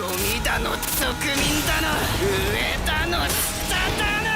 ミだの族民だの上だの下だの。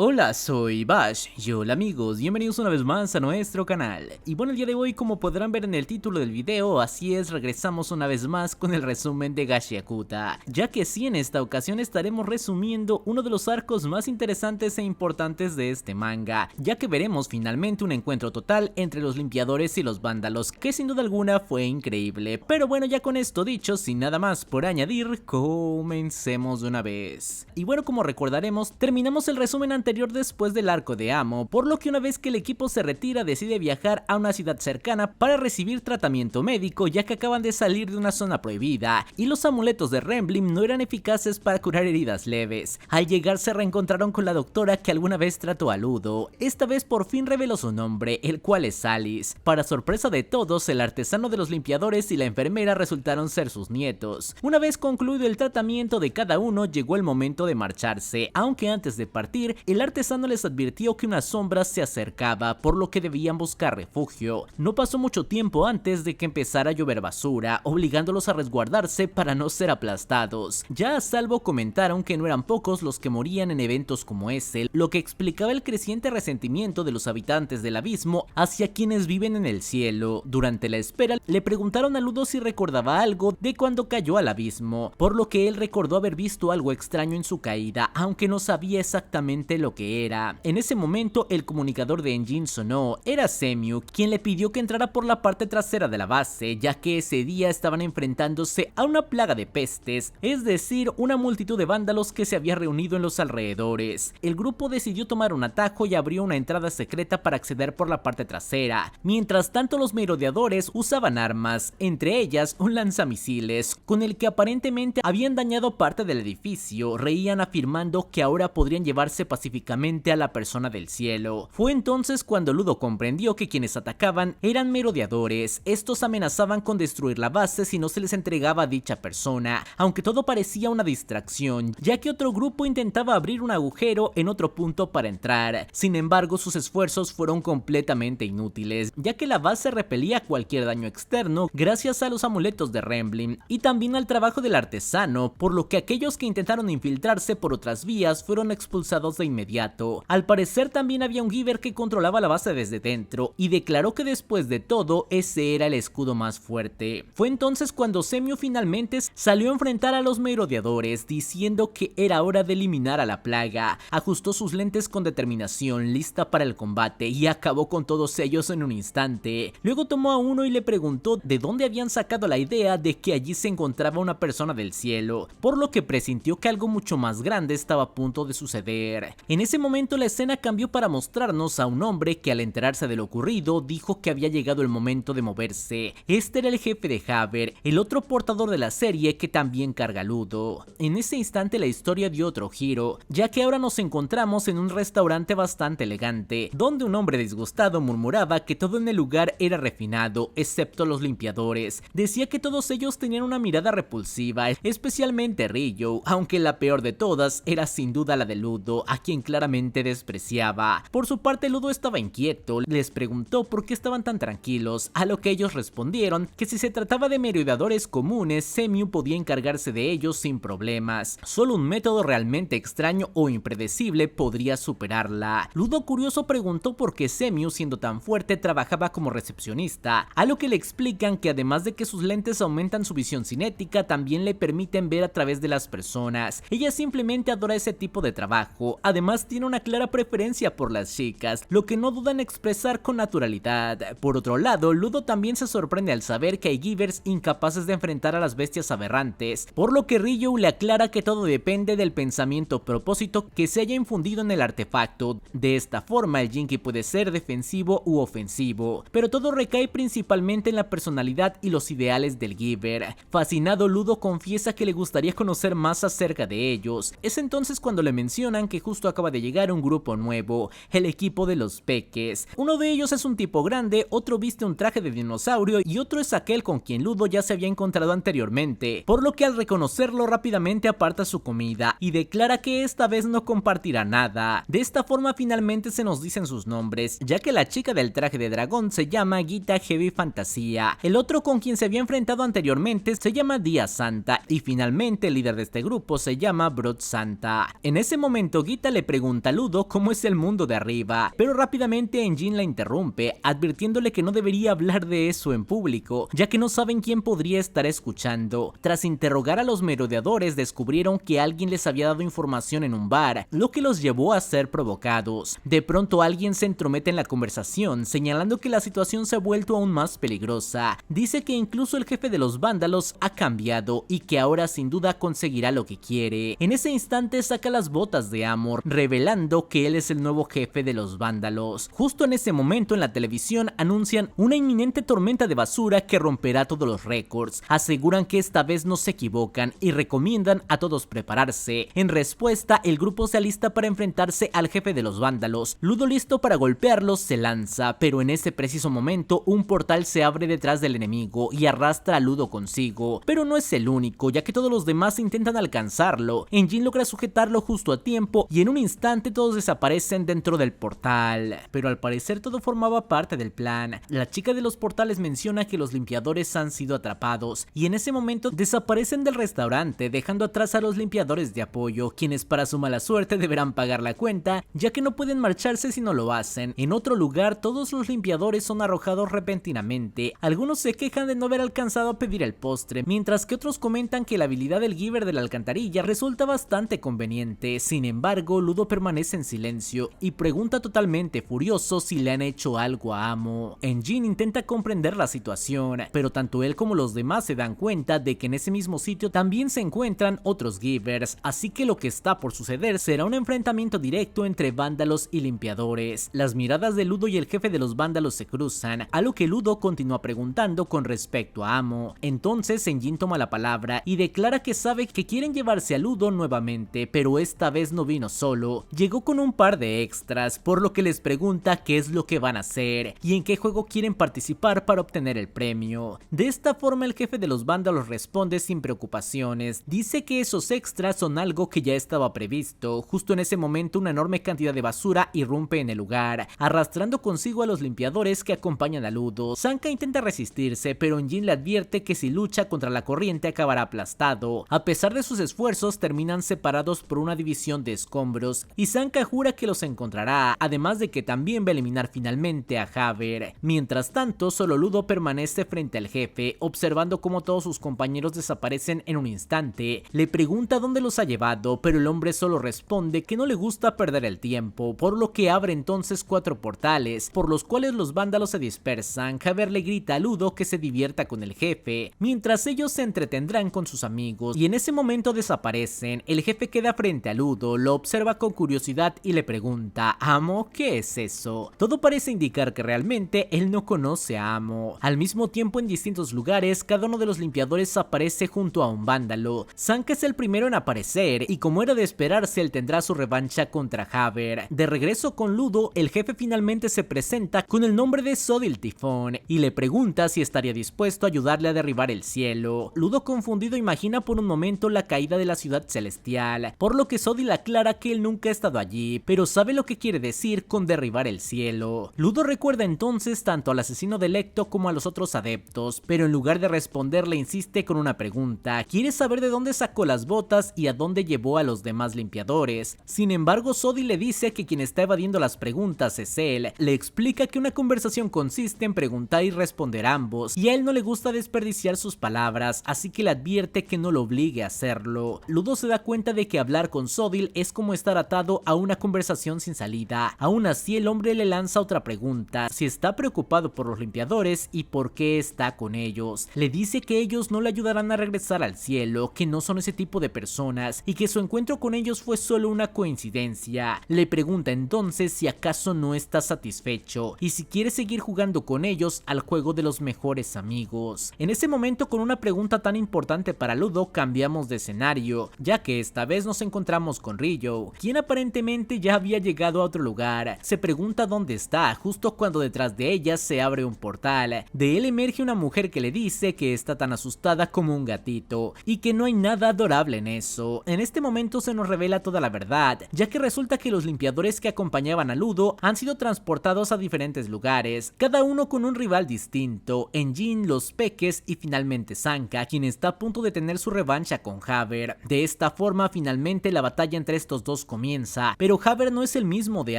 Hola, soy Bash y hola amigos, bienvenidos una vez más a nuestro canal. Y bueno, el día de hoy, como podrán ver en el título del video, así es, regresamos una vez más con el resumen de Gachiakuta, ya que sí, en esta ocasión estaremos resumiendo uno de los arcos más interesantes e importantes de este manga, ya que veremos finalmente un encuentro total entre los limpiadores y los vándalos, que sin duda alguna fue increíble. Pero bueno, ya con esto dicho, sin nada más por añadir, comencemos de una vez. Y bueno, como recordaremos, terminamos el resumen anterior después del arco de Amo, por lo que una vez que el equipo se retira decide viajar a una ciudad cercana para recibir tratamiento médico, ya que acaban de salir de una zona prohibida y los amuletos de Remblim no eran eficaces para curar heridas leves. Al llegar se reencontraron con la doctora que alguna vez trató a Ludo. Esta vez por fin reveló su nombre, el cual es Alice. Para sorpresa de todos, el artesano de los limpiadores y la enfermera resultaron ser sus nietos. Una vez concluido el tratamiento de cada uno, llegó el momento de marcharse, aunque antes de partir, el artesano les advirtió que una sombra se acercaba, por lo que debían buscar refugio. No pasó mucho tiempo antes de que empezara a llover basura, obligándolos a resguardarse para no ser aplastados. Ya a salvo comentaron que no eran pocos los que morían en eventos como ese, lo que explicaba el creciente resentimiento de los habitantes del abismo hacia quienes viven en el cielo. Durante la espera, le preguntaron a Ludo si recordaba algo de cuando cayó al abismo, por lo que él recordó haber visto algo extraño en su caída, aunque no sabía exactamente lo que era. En ese momento el comunicador de Enjin sonó. Era Semiu quien le pidió que entrara por la parte trasera de la base, ya que ese día estaban enfrentándose a una plaga de pestes, es decir, una multitud de vándalos que se había reunido en los alrededores. El grupo decidió tomar un atajo y abrió una entrada secreta para acceder por la parte trasera. Mientras tanto, los merodeadores usaban armas, entre ellas un lanzamisiles, con el que aparentemente habían dañado parte del edificio. Reían afirmando que ahora podrían llevarse pacíficamente a la persona del cielo. Fue entonces cuando Ludo comprendió que quienes atacaban eran merodeadores. Estos amenazaban con destruir la base si no se les entregaba a dicha persona, aunque todo parecía una distracción, ya que otro grupo intentaba abrir un agujero en otro punto para entrar. Sin embargo, sus esfuerzos fueron completamente inútiles, ya que la base repelía cualquier daño externo gracias a los amuletos de Remblim y también al trabajo del artesano, por lo que aquellos que intentaron infiltrarse por otras vías fueron expulsados de inmediato. Al parecer también había un Giver que controlaba la base desde dentro y declaró que después de todo ese era el escudo más fuerte. Fue entonces cuando Semiu finalmente salió a enfrentar a los merodeadores, diciendo que era hora de eliminar a la plaga. Ajustó sus lentes con determinación, lista para el combate, y acabó con todos ellos en un instante. Luego tomó a uno y le preguntó de dónde habían sacado la idea de que allí se encontraba una persona del cielo, por lo que presintió que algo mucho más grande estaba a punto de suceder. En ese momento la escena cambió para mostrarnos a un hombre que, al enterarse de lo ocurrido, dijo que había llegado el momento de moverse. Este era el jefe de Haber, el otro portador de la serie que también carga Ludo. En ese instante la historia dio otro giro, ya que ahora nos encontramos en un restaurante bastante elegante, donde un hombre disgustado murmuraba que todo en el lugar era refinado, excepto los limpiadores. Decía que todos ellos tenían una mirada repulsiva, especialmente Ryo, aunque la peor de todas era sin duda la de Ludo, a quien claramente despreciaba. Por su parte, Ludo estaba inquieto, les preguntó por qué estaban tan tranquilos, a lo que ellos respondieron que si se trataba de merodeadores comunes, Semiu podía encargarse de ellos sin problemas. Solo un método realmente extraño o impredecible podría superarla. Ludo, curioso, preguntó por qué Semiu, siendo tan fuerte, trabajaba como recepcionista, a lo que le explican que además de que sus lentes aumentan su visión cinética, también le permiten ver a través de las personas. Ella simplemente adora ese tipo de trabajo. Además, tiene una clara preferencia por las chicas, lo que no duda en expresar con naturalidad. Por otro lado, Ludo también se sorprende al saber que hay Givers incapaces de enfrentar a las bestias aberrantes, por lo que Ryo le aclara que todo depende del pensamiento propósito que se haya infundido en el artefacto. De esta forma, el Jinki puede ser defensivo u ofensivo, pero todo recae principalmente en la personalidad y los ideales del Giver. Fascinado, Ludo confiesa que le gustaría conocer más acerca de ellos. Es entonces cuando le mencionan que justo acaba acaba de llegar un grupo nuevo, el equipo de los Peques. Uno de ellos es un tipo grande, otro viste un traje de dinosaurio y otro es aquel con quien Ludo ya se había encontrado anteriormente, por lo que al reconocerlo rápidamente aparta su comida y declara que esta vez no compartirá nada. De esta forma finalmente se nos dicen sus nombres, ya que la chica del traje de dragón se llama Gita Heavy Fantasía, el otro con quien se había enfrentado anteriormente se llama Día Santa y finalmente el líder de este grupo se llama Broad Santa. En ese momento Gita le pregunta a Ludo cómo es el mundo de arriba, pero rápidamente Engine la interrumpe, advirtiéndole que no debería hablar de eso en público, ya que no saben quién podría estar escuchando. Tras interrogar a los merodeadores descubrieron que alguien les había dado información en un bar, lo que los llevó a ser provocados. De pronto alguien se entromete en la conversación, señalando que la situación se ha vuelto aún más peligrosa. Dice que incluso el jefe de los vándalos ha cambiado y que ahora sin duda conseguirá lo que quiere. En ese instante saca las botas de Amor, revelando que él es el nuevo jefe de los vándalos. Justo en ese momento en la televisión anuncian una inminente tormenta de basura que romperá todos los récords. Aseguran que esta vez no se equivocan y recomiendan a todos prepararse. En respuesta, el grupo se alista para enfrentarse al jefe de los vándalos. Ludo, listo para golpearlos, se lanza, pero en ese preciso momento un portal se abre detrás del enemigo y arrastra a Ludo consigo. Pero no es el único, ya que todos los demás intentan alcanzarlo. Engine logra sujetarlo justo a tiempo y en un instante todos desaparecen dentro del portal. Pero al parecer todo formaba parte del plan. La chica de los portales menciona que los limpiadores han sido atrapados y en ese momento desaparecen del restaurante, dejando atrás a los limpiadores de apoyo, quienes para su mala suerte deberán pagar la cuenta, ya que no pueden marcharse si no lo hacen. En otro lugar, todos los limpiadores son arrojados repentinamente. Algunos se quejan de no haber alcanzado a pedir el postre, mientras que otros comentan que la habilidad del giver de la alcantarilla resulta bastante conveniente. Sin embargo, Ludo permanece en silencio y pregunta totalmente furioso si le han hecho algo a Amo. Engine intenta comprender la situación, pero tanto él como los demás se dan cuenta de que en ese mismo sitio también se encuentran otros givers, así que lo que está por suceder será un enfrentamiento directo entre vándalos y limpiadores. Las miradas de Ludo y el jefe de los vándalos se cruzan, a lo que Ludo continúa preguntando con respecto a Amo. Entonces Engine toma la palabra y declara que sabe que quieren llevarse a Ludo nuevamente, pero esta vez no vino solo, llegó con un par de extras, por lo que les pregunta qué es lo que van a hacer y en qué juego quieren participar para obtener el premio. De esta forma el jefe de los vándalos responde sin preocupaciones, dice que esos extras son algo que ya estaba previsto. Justo en ese momento una enorme cantidad de basura irrumpe en el lugar, arrastrando consigo a los limpiadores que acompañan a Ludo. Sanka intenta resistirse, pero Engine le advierte que si lucha contra la corriente acabará aplastado. A pesar de sus esfuerzos terminan separados por una división de escombros y Sanka jura que los encontrará, además de que también va a eliminar finalmente a Haver. Mientras tanto, solo Ludo permanece frente al jefe, observando cómo todos sus compañeros desaparecen en un instante. Le pregunta dónde los ha llevado, pero el hombre solo responde que no le gusta perder el tiempo, por lo que abre entonces 4 portales, por los cuales los vándalos se dispersan. Haver le grita a Ludo que se divierta con el jefe, mientras ellos se entretendrán con sus amigos, y en ese momento desaparecen. El jefe queda frente a Ludo, lo observa con curiosidad y le pregunta: Amo, ¿qué es eso? Todo parece indicar que realmente él no conoce a Amo. Al mismo tiempo, en distintos lugares, cada uno de los limpiadores aparece junto a un vándalo. Sanka es el primero en aparecer, y como era de esperarse, él tendrá su revancha contra Haver. De regreso con Ludo, el jefe finalmente se presenta con el nombre de Sodil Tifón, y le pregunta si estaría dispuesto a ayudarle a derribar el cielo. Ludo, confundido, imagina por un momento la caída de la ciudad celestial, por lo que Sodil aclara que él nunca ha estado allí, pero sabe lo que quiere decir con derribar el cielo. Ludo recuerda entonces tanto al asesino de Lecto como a los otros adeptos, pero en lugar de responderle insiste con una pregunta. Quiere saber de dónde sacó las botas y a dónde llevó a los demás limpiadores. Sin embargo, Sodil le dice que quien está evadiendo las preguntas es él. Le explica que una conversación consiste en preguntar y responder ambos, y a él no le gusta desperdiciar sus palabras, así que le advierte que no lo obligue a hacerlo. Ludo se da cuenta de que hablar con Sodil es como estar atado a una conversación sin salida. Aún así, el hombre le lanza otra pregunta: si está preocupado por los limpiadores y por qué está con ellos. Le dice que ellos no le ayudarán a regresar al cielo, que no son ese tipo de personas y que su encuentro con ellos fue solo una coincidencia. Le pregunta entonces si acaso no está satisfecho y si quiere seguir jugando con ellos al juego de los mejores amigos. En ese momento, con una pregunta tan importante para Ludo, cambiamos de escenario, ya que esta vez nos encontramos con Ryo, quien quien aparentemente ya había llegado a otro lugar. Se pregunta dónde está, justo cuando detrás de ella se abre un portal. De él emerge una mujer que le dice que está tan asustada como un gatito, y que no hay nada adorable en eso. En este momento se nos revela toda la verdad, ya que resulta que los limpiadores que acompañaban a Ludo han sido transportados a diferentes lugares, cada uno con un rival distinto: Enjin, los peques y finalmente Sanka, quien está a punto de tener su revancha con Haber. De esta forma finalmente la batalla entre estos dos comienza, pero Haber no es el mismo de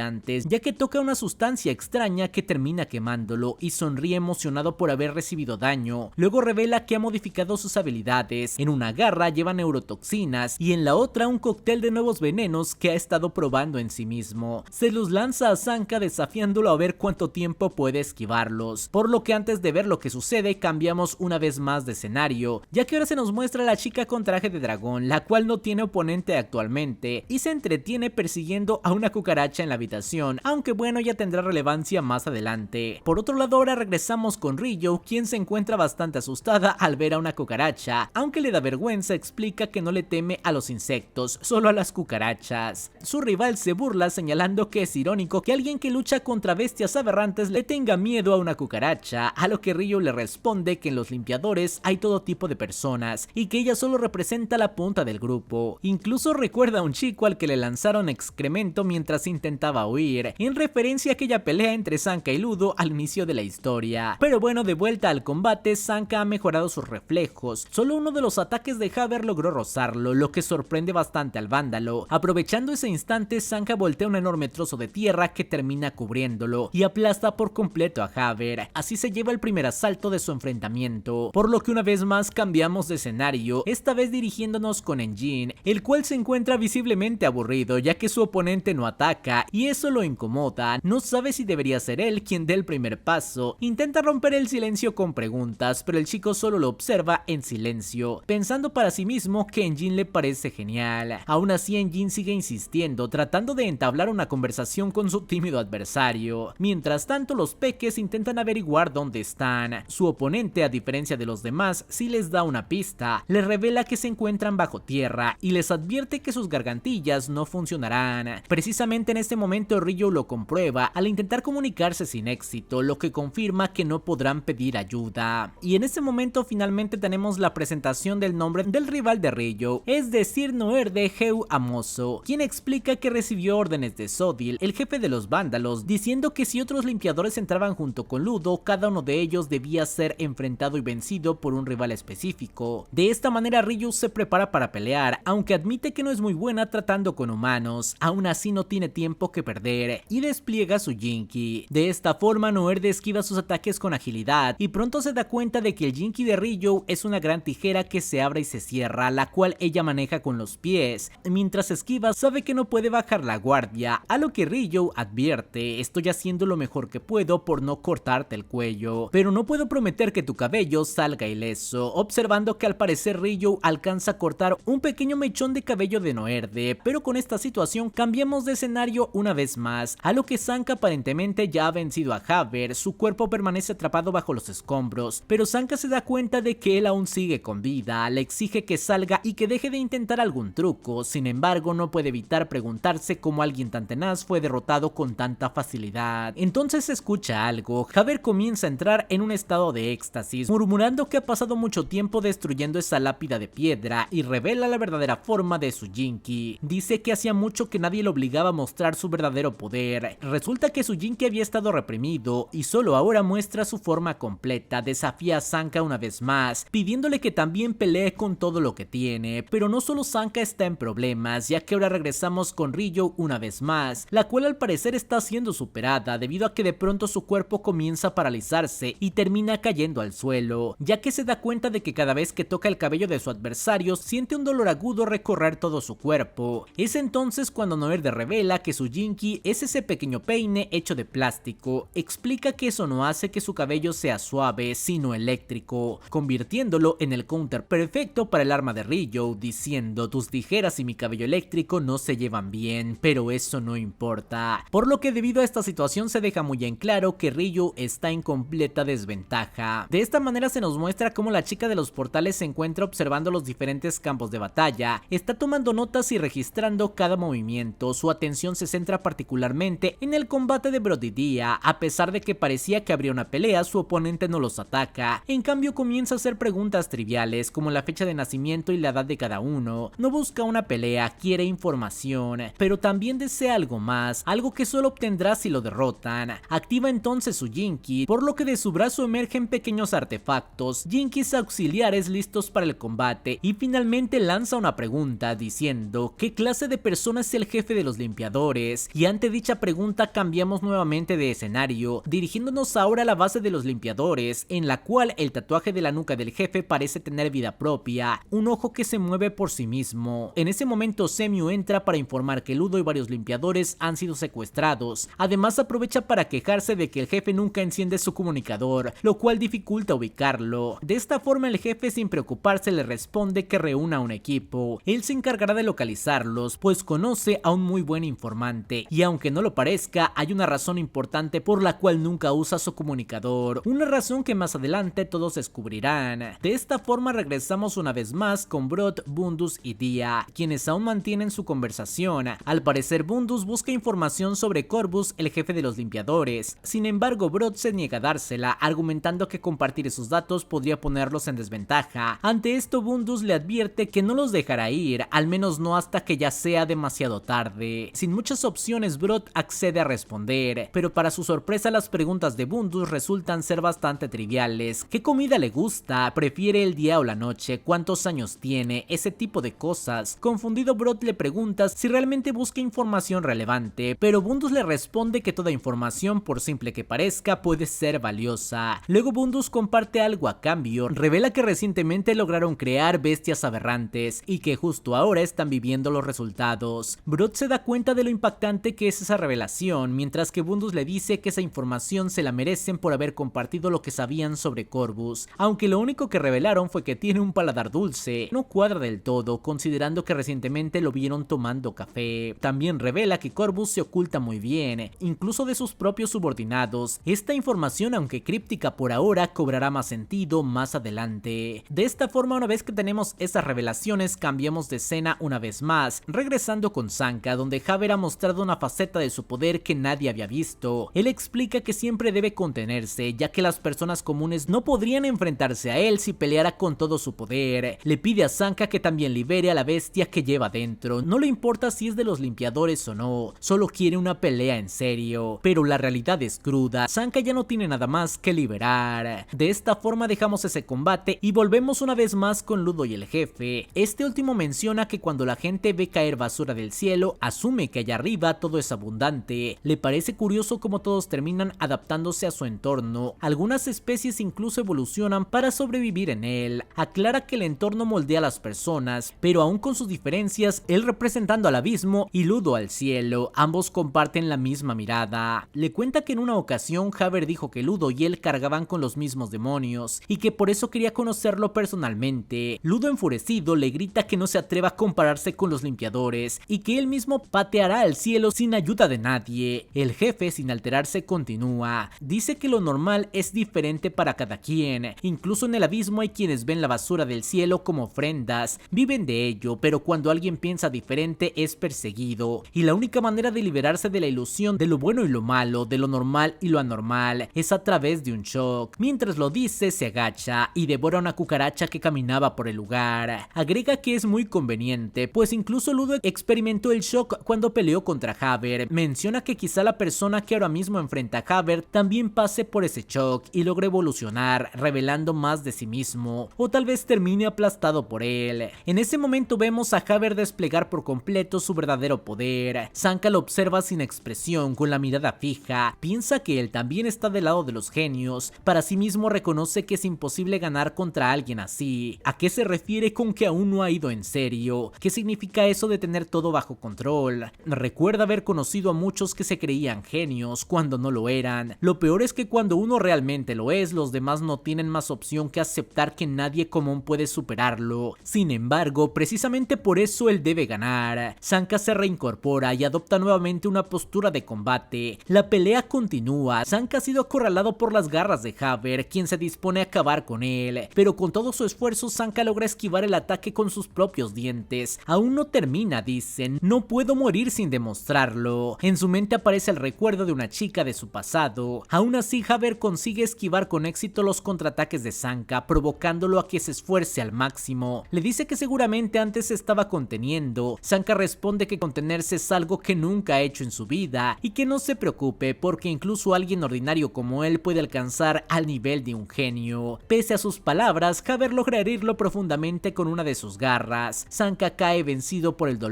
antes, ya que toca una sustancia extraña que termina quemándolo y sonríe emocionado por haber recibido daño. Luego revela que ha modificado sus habilidades: en una garra lleva neurotoxinas y en la otra un cóctel de nuevos venenos que ha estado probando en sí mismo. Se los lanza a Sanka desafiándolo a ver cuánto tiempo puede esquivarlos, por lo que antes de ver lo que sucede cambiamos una vez más de escenario, ya que ahora se nos muestra a la chica con traje de dragón, la cual no tiene oponente actualmente y se entretiene persiguiendo a una cucaracha en la habitación, aunque bueno, ya tendrá relevancia más adelante. Por otro lado, ahora regresamos con Ryo, quien se encuentra bastante asustada al ver a una cucaracha, aunque le da vergüenza. Explica que no le teme a los insectos, solo a las cucarachas. Su rival se burla señalando que es irónico que alguien que lucha contra bestias aberrantes le tenga miedo a una cucaracha, a lo que Ryo le responde que en los limpiadores hay todo tipo de personas y que ella solo representa la punta del grupo. Incluso recuerda a un chico al que le lanzaron excremento mientras intentaba huir, en referencia a aquella pelea entre Sanka y Ludo al inicio de la historia. Pero bueno, de vuelta al combate, Sanka ha mejorado sus reflejos. Solo uno de los ataques de Haber logró rozarlo, lo que sorprende bastante al vándalo. Aprovechando ese instante, Sanka voltea un enorme trozo de tierra que termina cubriéndolo y aplasta por completo a Haber. Así se lleva el primer asalto de su enfrentamiento, por lo que una vez más cambiamos de escenario, esta vez dirigiéndonos con Enjin, el cual se encuentra visiblemente aburrido ya que su oponente no ataca y eso lo incomoda. No sabe si debería ser él quien dé el primer paso. Intenta romper el silencio con preguntas, pero el chico solo lo observa en silencio, pensando para sí mismo que Enjin le parece genial. Aún así, Enjin sigue insistiendo, tratando de entablar una conversación con su tímido adversario. Mientras tanto, los peques intentan averiguar dónde están. Su oponente, a diferencia de los demás, sí les da una pista. Les revela que se encuentran bajo tierra y les advierte que sus gargantillas no funcionarán. Precisamente en este momento Ryo lo comprueba al intentar comunicarse sin éxito, lo que confirma que no podrán pedir ayuda. Y en este momento finalmente tenemos la presentación del nombre del rival de Ryo, es decir, Noerde Heu Amoso, quien explica que recibió órdenes de Sodil, el jefe de los vándalos, diciendo que si otros limpiadores entraban junto con Ludo, cada uno de ellos debía ser enfrentado y vencido por un rival específico. De esta manera Ryo se prepara para pelear, aunque admite que no es muy buena tratando con humanos. Aún así no tiene tiempo que perder y despliega su Jinki. De esta forma Noerde esquiva sus ataques con agilidad y pronto se da cuenta de que el Jinki de Ryo es una gran tijera que se abre y se cierra, la cual ella maneja con los pies. Mientras esquiva sabe que no puede bajar la guardia, a lo que Ryo advierte: estoy haciendo lo mejor que puedo por no cortarte el cuello, pero no puedo prometer que tu cabello salga ileso, observando que al parecer Ryo alcanza a cortar un pequeño mechón de cabello de Noerde. Pero con esta situación cambiamos de escenario una vez más, a lo que Sanka aparentemente ya ha vencido a Haber. Su cuerpo permanece atrapado bajo los escombros, pero Sanka se da cuenta de que él aún sigue con vida. Le exige que salga y que deje de intentar algún truco. Sin embargo, no puede evitar preguntarse cómo alguien tan tenaz fue derrotado con tanta facilidad. Entonces escucha algo. Haber comienza a entrar en un estado de éxtasis, murmurando que ha pasado mucho tiempo destruyendo esa lápida de piedra, y revela la verdadera forma de su Jinki. Dice que hacía mucho que nadie lo obligaba a mostrar su verdadero poder. Resulta que su Jinki había estado reprimido y solo ahora muestra su forma completa. Desafía a Sanka una vez más, pidiéndole que también pelee con todo lo que tiene. Pero no solo Sanka está en problemas, ya que ahora regresamos con Ryo una vez más, la cual al parecer está siendo superada debido a que de pronto su cuerpo comienza a paralizarse y termina cayendo al suelo, ya que se da cuenta de que cada vez que toca el cabello de su adversario siente un dolor agudo recorrer todo su cuerpo. Es entonces cuando Noerde revela que su Jinki es ese pequeño peine hecho de plástico. Explica que eso no hace que su cabello sea suave, sino eléctrico, convirtiéndolo en el counter perfecto para el arma de Ryo, diciendo: tus tijeras y mi cabello eléctrico no se llevan bien, pero eso no importa. Por lo que debido a esta situación se deja muy en claro que Ryo está en completa desventaja. De esta manera se nos muestra cómo la chica de los portales se encuentra observando los diferentes campos de batalla, está tomando notas y registrando cada movimiento, su atención se centra particularmente en el combate de Brot y Dia. A pesar de que parecía que habría una pelea, su oponente no los ataca. En cambio comienza a hacer preguntas triviales como la fecha de nacimiento y la edad de cada uno. No busca una pelea, quiere información, pero también desea algo más, algo que solo obtendrá si lo derrotan. Activa entonces su Jinki, por lo que de su brazo emergen pequeños artefactos, Jinkis auxiliares listos para el combate, y finalmente lanza una pregunta diciendo ¿qué clase de persona es el jefe de los limpiadores? Y ante dicha pregunta cambiamos nuevamente de escenario, dirigiéndonos ahora a la base de los limpiadores, en la cual el tatuaje de la nuca del jefe parece tener vida propia, un ojo que se mueve por sí mismo. En ese momento Semiu entra para informar que Ludo y varios limpiadores han sido secuestrados. Además aprovecha para quejarse de que el jefe nunca enciende su comunicador, lo cual dificulta ubicarlo. De esta forma el jefe, sin preocuparse, le responde que reúna un equipo. Él se encargará de localizarlos, pues conoce a un muy buen informante, y aunque no lo parezca, hay una razón importante por la cual nunca usa su comunicador, una razón que más adelante todos descubrirán. De esta forma regresamos una vez más con Brot, Bundus y Dia, quienes aún mantienen su conversación. Al parecer Bundus busca información sobre Corvus, el jefe de los limpiadores. Sin embargo, Brot se niega a dársela, argumentando que compartir esos datos podría ponerlos en desventaja. Ante esto Bundus le advierte que no los dejará ir, al menos no hasta que ya sea demasiado tarde. Sin muchas opciones, Brot accede a responder, pero para su sorpresa las preguntas de Bundus resultan ser bastante triviales. ¿Qué comida le gusta? ¿Prefiere el día o la noche? ¿Cuántos años tiene? Ese tipo de cosas. Confundido, Brot le pregunta si realmente busca información relevante, pero Bundus le responde que toda información, por simple que parezca, puede ser valiosa. Luego Bundus comparte algo a cambio, revela que recientemente lograron crear bestias aberrantes y que justo ahora están viviendo los resultados. Brot se da cuenta de lo impactante que es esa revelación, mientras que Bundus le dice que esa información se la merecen por haber compartido lo que sabían sobre Corvus, aunque lo único que revelaron fue que tiene un paladar dulce. No cuadra del todo, considerando que recientemente lo vieron tomando café. También revela que Corvus se oculta muy bien, incluso de sus propios subordinados. Esta información, aunque críptica por ahora, cobrará más sentido más adelante. De esta forma, una vez que tenemos esas revelaciones, cambiamos de escena una vez más, regresando con Sanka, donde Haber ha mostrado una faceta de su poder que nadie había visto. Él explica que siempre debe contenerse, ya que las personas comunes no podrían enfrentarse a él si peleara con todo su poder. Le pide a Sanka que también libere a la bestia que lleva dentro. No le importa si es de los limpiadores o no, solo quiere una pelea en serio. Pero la realidad es cruda, Sanka ya no tiene nada más que liberar. De esta forma dejamos ese combate y volvemos una vez más con Ludo y el jefe. Este último menciona que cuando la gente ve caer basura del cielo, asume que allá arriba todo es abundante. Le parece curioso cómo todos terminan adaptándose a su entorno. Algunas especies incluso evolucionan para sobrevivir en él. Aclara que el entorno moldea a las personas, pero aún con sus diferencias, él representando al abismo y Ludo al cielo, ambos comparten la misma mirada. Le cuenta que en una ocasión Haber dijo que Ludo y él cargaban con los mismos demonios y que por eso quería conocerlo personalmente. Ludo, enfurecido, le grita que no se atreva a compararse con los limpiadores y que él mismo pateará al cielo sin ayuda de nadie. El jefe, sin alterarse, continúa. Dice que lo normal es diferente para cada quien. Incluso en el abismo hay quienes ven la basura del cielo como ofrendas, viven de ello, pero cuando alguien piensa diferente es perseguido. Y la única manera de liberarse de la ilusión de lo bueno y lo malo, de lo normal y lo anormal, es a través de un shock. Mientras lo dice, se agacha y devora una cucaracha que caminaba por el lugar. Agrega que es muy conveniente, pues incluso Ludo experimentó el shock cuando peleó contra Haber. Menciona que quizá la persona que ahora mismo enfrenta a Haber también pase por ese shock y logre evolucionar, revelando más de sí mismo, o tal vez termine aplastado por él. En ese momento vemos a Haber desplegar por completo su verdadero poder. Sanka lo observa sin expresión, con la mirada fija. Piensa que él también está del lado de los genios. Para sí mismo reconoce que es imposible ganar contra alguien así. ¿A qué se refiere con que aún no ha ido en serio? ¿Qué significa eso de tener todo bajo control? Recuerda haber conocido a muchos que se creían genios cuando no lo eran. Lo peor es que cuando uno realmente lo es, los demás no tienen más opción que aceptar que nadie común puede superarlo. Sin embargo, precisamente por eso él debe ganar. Sanka se reincorpora y adopta nuevamente una postura de combate. La pelea continúa. Sanka ha sido acorralado por las garras de Haber, quien se dispone a acabar con él, pero con todo su esfuerzo Sanka logra esquivar el ataque con sus propios dientes. Aún no termina Una dice: no puedo morir sin demostrarlo. En su mente aparece el recuerdo de una chica de su pasado. Aún así, Haber consigue esquivar con éxito los contraataques de Sanka, provocándolo a que se esfuerce al máximo. Le dice que seguramente antes se estaba conteniendo. Sanka responde que contenerse es algo que nunca ha hecho en su vida y que no se preocupe porque incluso alguien ordinario como él puede alcanzar al nivel de un genio. Pese a sus palabras, Haber logra herirlo profundamente con una de sus garras. Sanka cae vencido por el dolor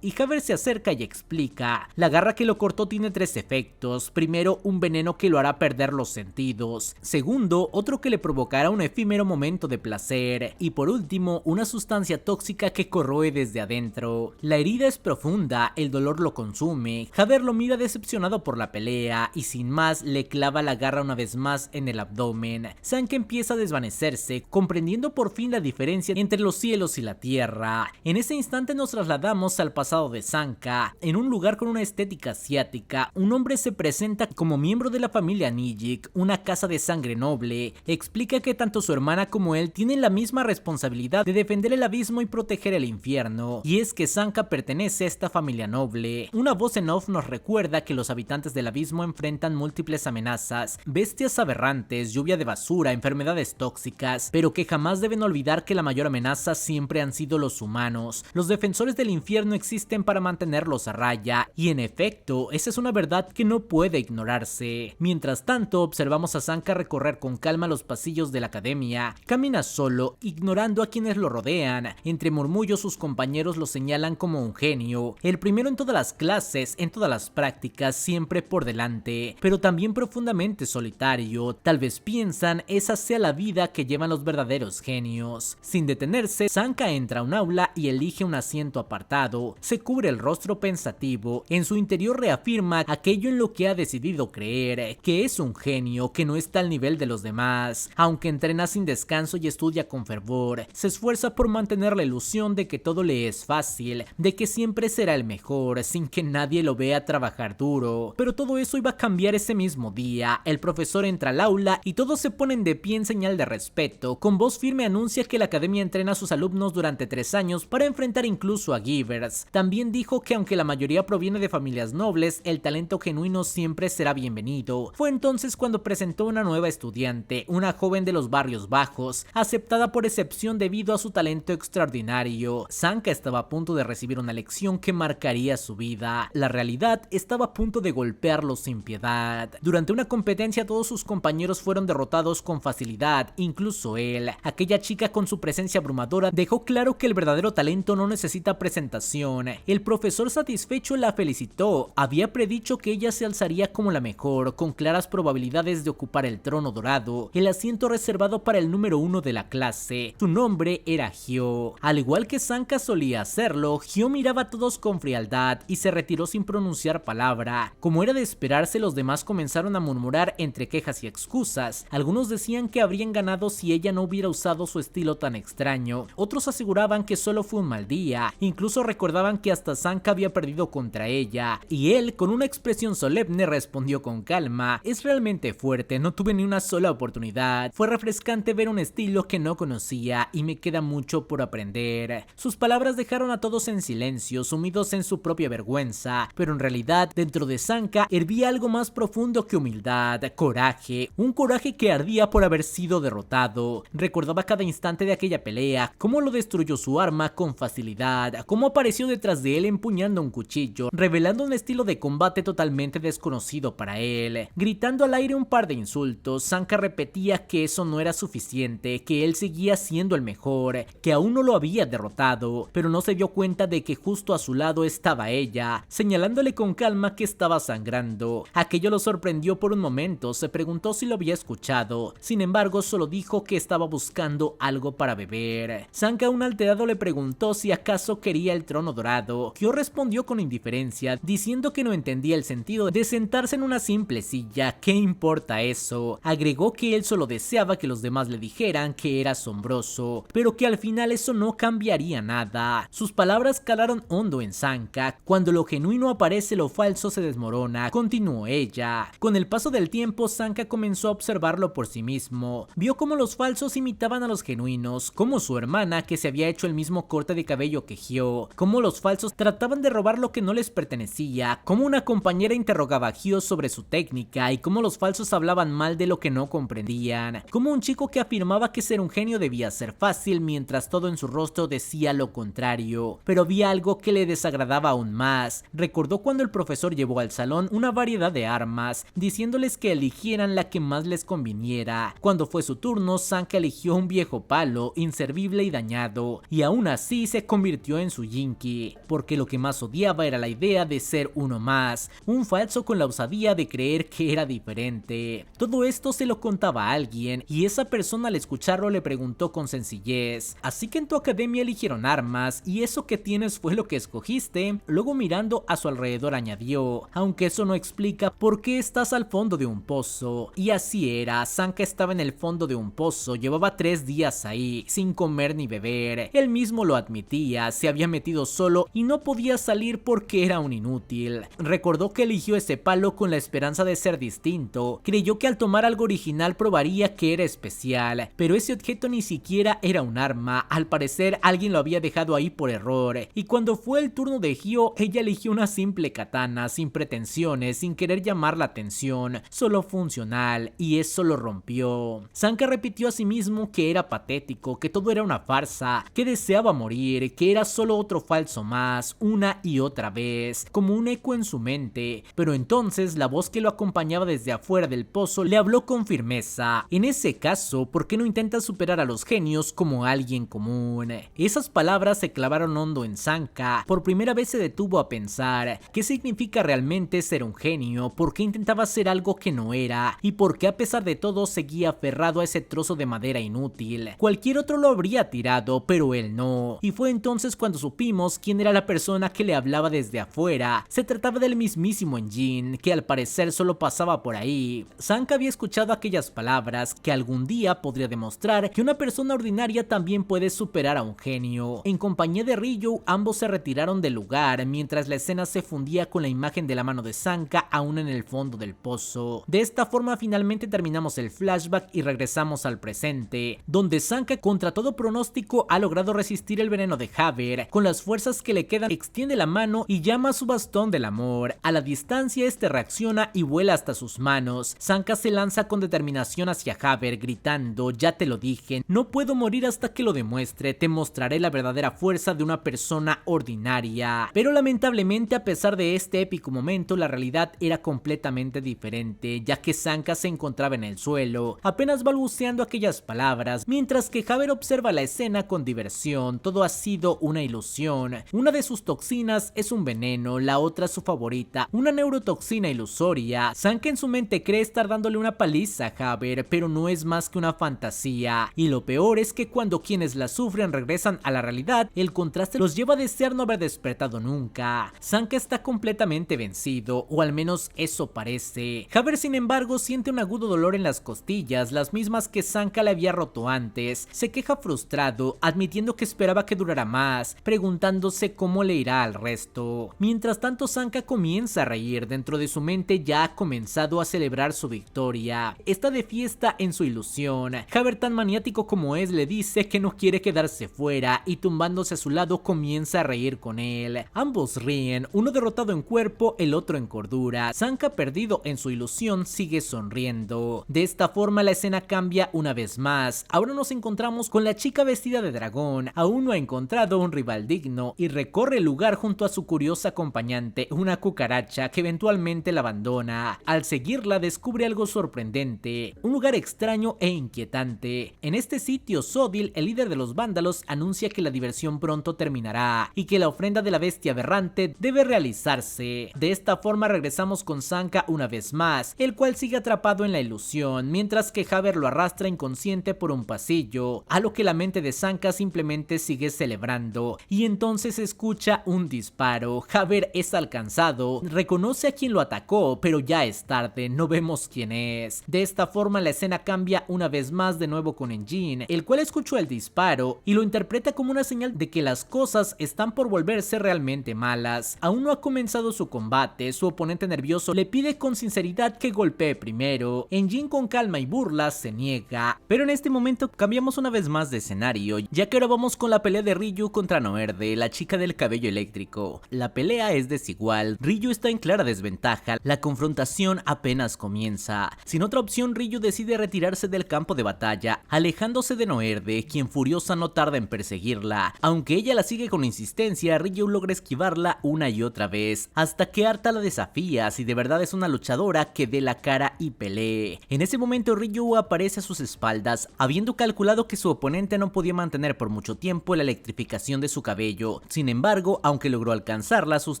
y Haber se acerca y explica: la garra que lo cortó tiene 3 efectos. Primero, un veneno que lo hará perder los sentidos. Segundo, otro que le provocará un efímero momento de placer. Y por último, una sustancia tóxica que corroe desde adentro. La herida es profunda, el dolor lo consume. Haber lo mira decepcionado por la pelea y sin más le clava la garra una vez más en el abdomen. Sanka empieza a desvanecerse, comprendiendo por fin la diferencia entre los cielos y la tierra. En ese instante nos trasladamos al pasado de Sanka. En un lugar con una estética asiática, un hombre se presenta como miembro de la familia Nijik, una casa de sangre noble. Explica que tanto su hermana como él tienen la misma responsabilidad de defender el abismo y proteger el infierno, y es que Sanka pertenece a esta familia noble. Una voz en off nos recuerda que los habitantes del abismo enfrentan múltiples amenazas: bestias aberrantes, lluvia de basura, enfermedades tóxicas, pero que jamás deben olvidar que la mayor amenaza siempre han sido los humanos. Los defensores del infierno existen para mantenerlos a raya, y en efecto, esa es una verdad que no puede ignorarse. Mientras tanto, observamos a Sanka recorrer con calma los pasillos de la academia. Camina solo, ignorando a quienes lo rodean. Entre murmullos, sus compañeros lo señalan como un genio, el primero en todas las clases, en todas las prácticas, siempre por delante, pero también profundamente solitario. Tal vez piensan esa sea la vida que llevan los verdaderos genios. Sin detenerse, Sanka entra a un aula y elige un asiento apartado. Se cubre el rostro pensativo. En su interior reafirma aquello en lo que ha decidido creer, que es un genio, que no está al nivel de los demás. Aunque entrena sin descanso y estudia con fervor, se esfuerza por mantener la ilusión de que todo le es fácil, de que siempre será el mejor, sin que nadie lo vea trabajar duro. Pero todo eso iba a cambiar ese mismo día. El profesor entra al aula y todos se ponen de pie en señal de respeto. Con voz firme anuncia que la academia entrena a sus alumnos durante 3 años para enfrentar incluso a Givers. También dijo que aunque la mayoría proviene de familias nobles, el talento genuino siempre será bienvenido. Fue entonces cuando presentó una nueva estudiante, una joven de los barrios bajos, aceptada por excepción debido a su talento extraordinario. Sanka estaba a punto de recibir una lección que marcaría su vida. La realidad estaba a punto de golpearlo sin piedad. Durante una competencia todos sus compañeros fueron derrotados con facilidad, incluso él. Aquella chica con su presencia abrumadora dejó claro que el verdadero talento no necesita presentación. El profesor satisfecho la felicitó. Había predicho que ella se alzaría como la mejor, con claras probabilidades de ocupar el trono dorado, el asiento reservado para el número 1 de la clase. Su nombre era Hyo. Al igual que Sanka solía hacerlo, Hyo miraba a todos con frialdad y se retiró sin pronunciar palabra. Como era de esperarse, los demás comenzaron a murmurar entre quejas y excusas. Algunos decían que habrían ganado si ella no hubiera usado su estilo tan extraño. Otros aseguraban que solo fue un mal día. Incluso recordaban que hasta Sanka había perdido contra ella. Y él, con una expresión solemne, respondió con calma: es realmente fuerte, no tuve ni una sola oportunidad. Fue refrescante ver un estilo que no conocía y me queda mucho por aprender. Sus palabras dejaron a todos en silencio, sumidos en su propia vergüenza, pero en realidad dentro de Sanka hervía algo más profundo que humildad, coraje, un coraje que ardía por haber sido derrotado. Recordaba cada instante de aquella pelea, cómo lo destruyó su arma con facilidad, cómo apareció detrás de él empuñando un cuchillo, revelando un estilo de combate totalmente desconocido para él. Gritando al aire un par de insultos, Sanka repetía que eso no era suficiente, que él seguía siendo el mejor, que aún no lo había derrotado, pero no se dio cuenta de que justo a su lado estaba ella, señalándole con calma que estaba sangrando. Aquello lo sorprendió por un momento, se preguntó si lo había escuchado, sin embargo solo dijo que estaba buscando algo para beber. Sanka, aún alterado, le preguntó si acaso quería el trono dorado. Hyo respondió con indiferencia, diciendo que no entendía el sentido de sentarse en una simple silla, ¿qué importa eso? Agregó que él solo deseaba que los demás le dijeran que era asombroso, pero que al final eso no cambiaría nada. Sus palabras calaron hondo en Sanka. Cuando lo genuino aparece, lo falso se desmorona, continuó ella. Con el paso del tiempo, Sanka comenzó a observarlo por sí mismo. Vio cómo los falsos imitaban a los genuinos, como su hermana, que se había hecho el mismo corte de cabello que Hyo, Ryo, cómo los falsos trataban de robar lo que no les pertenecía, cómo una compañera interrogaba a Hyo sobre su técnica y cómo los falsos hablaban mal de lo que no comprendían, como un chico que afirmaba que ser un genio debía ser fácil mientras todo en su rostro decía lo contrario, pero había algo que le desagradaba aún más. Recordó cuando el profesor llevó al salón una variedad de armas, diciéndoles que eligieran la que más les conviniera. Cuando fue su turno, Sanka eligió un viejo palo, inservible y dañado, y aún así se convirtió en su Jinki, porque lo que más odiaba era la idea de ser uno más, un falso con la osadía de creer que era diferente. Todo esto se lo contaba a alguien, y esa persona al escucharlo le preguntó con sencillez: ¿así que en tu academia eligieron armas, y eso que tienes fue lo que escogiste? Luego, mirando a su alrededor, añadió: aunque eso no explica por qué estás al fondo de un pozo. Y así era, Sanka estaba en el fondo de un pozo, llevaba 3 días ahí, sin comer ni beber. Él mismo lo admitía, se había metido solo y no podía salir porque era un inútil. Recordó que eligió ese palo con la esperanza de ser distinto, creyó que al tomar algo original probaría que era especial, pero ese objeto ni siquiera era un arma, al parecer alguien lo había dejado ahí por error, y cuando fue el turno de Hyo, ella eligió una simple katana, sin pretensiones, sin querer llamar la atención, solo funcional, y eso lo rompió. Sanka repitió a sí mismo que era patético, que todo era una farsa, que deseaba morir, que era solo otro falso más, una y otra vez, como un eco en su mente, pero entonces la voz que lo acompañaba desde afuera del pozo le habló con firmeza: en ese caso, ¿por qué no intentas superar a los genios como alguien común? Esas palabras se clavaron hondo en Sanka. Por primera vez se detuvo a pensar: ¿qué significa realmente ser un genio? ¿Por qué intentaba ser algo que no era? ¿Y por qué a pesar de todo seguía aferrado a ese trozo de madera inútil? Cualquier otro lo habría tirado, pero él no. Y fue entonces cuando supimos quién era la persona que le hablaba desde afuera. Se trataba del mismísimo Enjin, que al parecer solo pasaba por ahí. Sanka había escuchado aquellas palabras, que algún día podría demostrar que una persona ordinaria también puede superar a un genio. En compañía de Ryo, ambos se retiraron del lugar, mientras la escena se fundía con la imagen de la mano de Sanka aún en el fondo del pozo. De esta forma finalmente terminamos el flashback y regresamos al presente, donde Sanka contra todo pronóstico ha logrado resistir el veneno de Haber. Con las fuerzas que le quedan, extiende la mano y llama a su bastón del amor. A la distancia este reacciona y vuela hasta sus manos. Sanka se lanza con determinación hacia Haber, gritando: ya te lo dije, no puedo morir hasta que lo demuestre, te mostraré la verdadera fuerza de una persona ordinaria. Pero lamentablemente, a pesar de este épico momento, la realidad era completamente diferente, ya que Sanka se encontraba en el suelo, apenas balbuceando aquellas palabras, mientras que Haber observa la escena con diversión. Todo ha sido una ilusión. Una de sus toxinas es un veneno, la otra su favorita, una neurotoxina ilusoria. Sanka en su mente cree estar dándole una paliza a Haber, pero no es más que una fantasía, y lo peor es que cuando quienes la sufren regresan a la realidad, el contraste los lleva a desear no haber despertado nunca. Sanka está completamente vencido, o al menos eso parece. Haber, sin embargo, siente un agudo dolor en las costillas, las mismas que Sanka le había roto antes. Se queja frustrado, admitiendo que esperaba que durara más, preguntándose cómo le irá al resto. Mientras tanto, Sanka comienza a reír. Dentro de su mente ya ha comenzado a celebrar su victoria. Está de fiesta en su ilusión. Haber, tan maniático como es, le dice que no quiere quedarse fuera, y tumbándose a su lado comienza a reír con él. Ambos ríen, uno derrotado en cuerpo, el otro en cordura. Sanka, perdido en su ilusión, sigue sonriendo. De esta forma la escena cambia una vez más. Ahora nos encontramos con la chica vestida de dragón. Aún no ha encontrado un rival digno y recorre el lugar junto a su curiosa acompañante, una cucaracha que eventualmente la abandona. Al seguirla descubre algo sorprendente, un lugar extraño e inquietante. En este sitio, Sodil, el líder de los vándalos, anuncia que la diversión pronto terminará y que la ofrenda de la bestia aberrante debe realizarse. De esta forma regresamos con Sanka una vez más, el cual sigue atrapado en la ilusión, mientras que Haber lo arrastra inconsciente por un pasillo, a lo que la mente de Sanka simplemente sigue celebrando, y entonces escucha un disparo. Haber es alcanzado, reconoce a quien lo atacó, pero ya es tarde, no vemos quién es. De esta forma la escena cambia una vez más, de nuevo con Enjin, el cual escuchó el disparo y lo interpreta como una señal de que las cosas están por volverse realmente malas. Aún no ha comenzado su combate, su oponente nervioso le pide con sinceridad que golpee primero. Enjin, con calma y burlas, se niega, pero en este momento cambiamos una vez más de escenario, ya que ahora vamos con la pelea de Ryu contra Noerde. Noerde, la chica del cabello eléctrico. La pelea es desigual, Ryu está en clara desventaja, la confrontación apenas comienza. Sin otra opción, Ryu decide retirarse del campo de batalla, alejándose de Noerde, quien furiosa no tarda en perseguirla. Aunque ella la sigue con insistencia, Ryu logra esquivarla una y otra vez, hasta que harta la desafía si de verdad es una luchadora que dé la cara y pelee. En ese momento Ryu aparece a sus espaldas, habiendo calculado que su oponente no podía mantener por mucho tiempo la electrificación de su cabello. Sin embargo, aunque logró alcanzarla, sus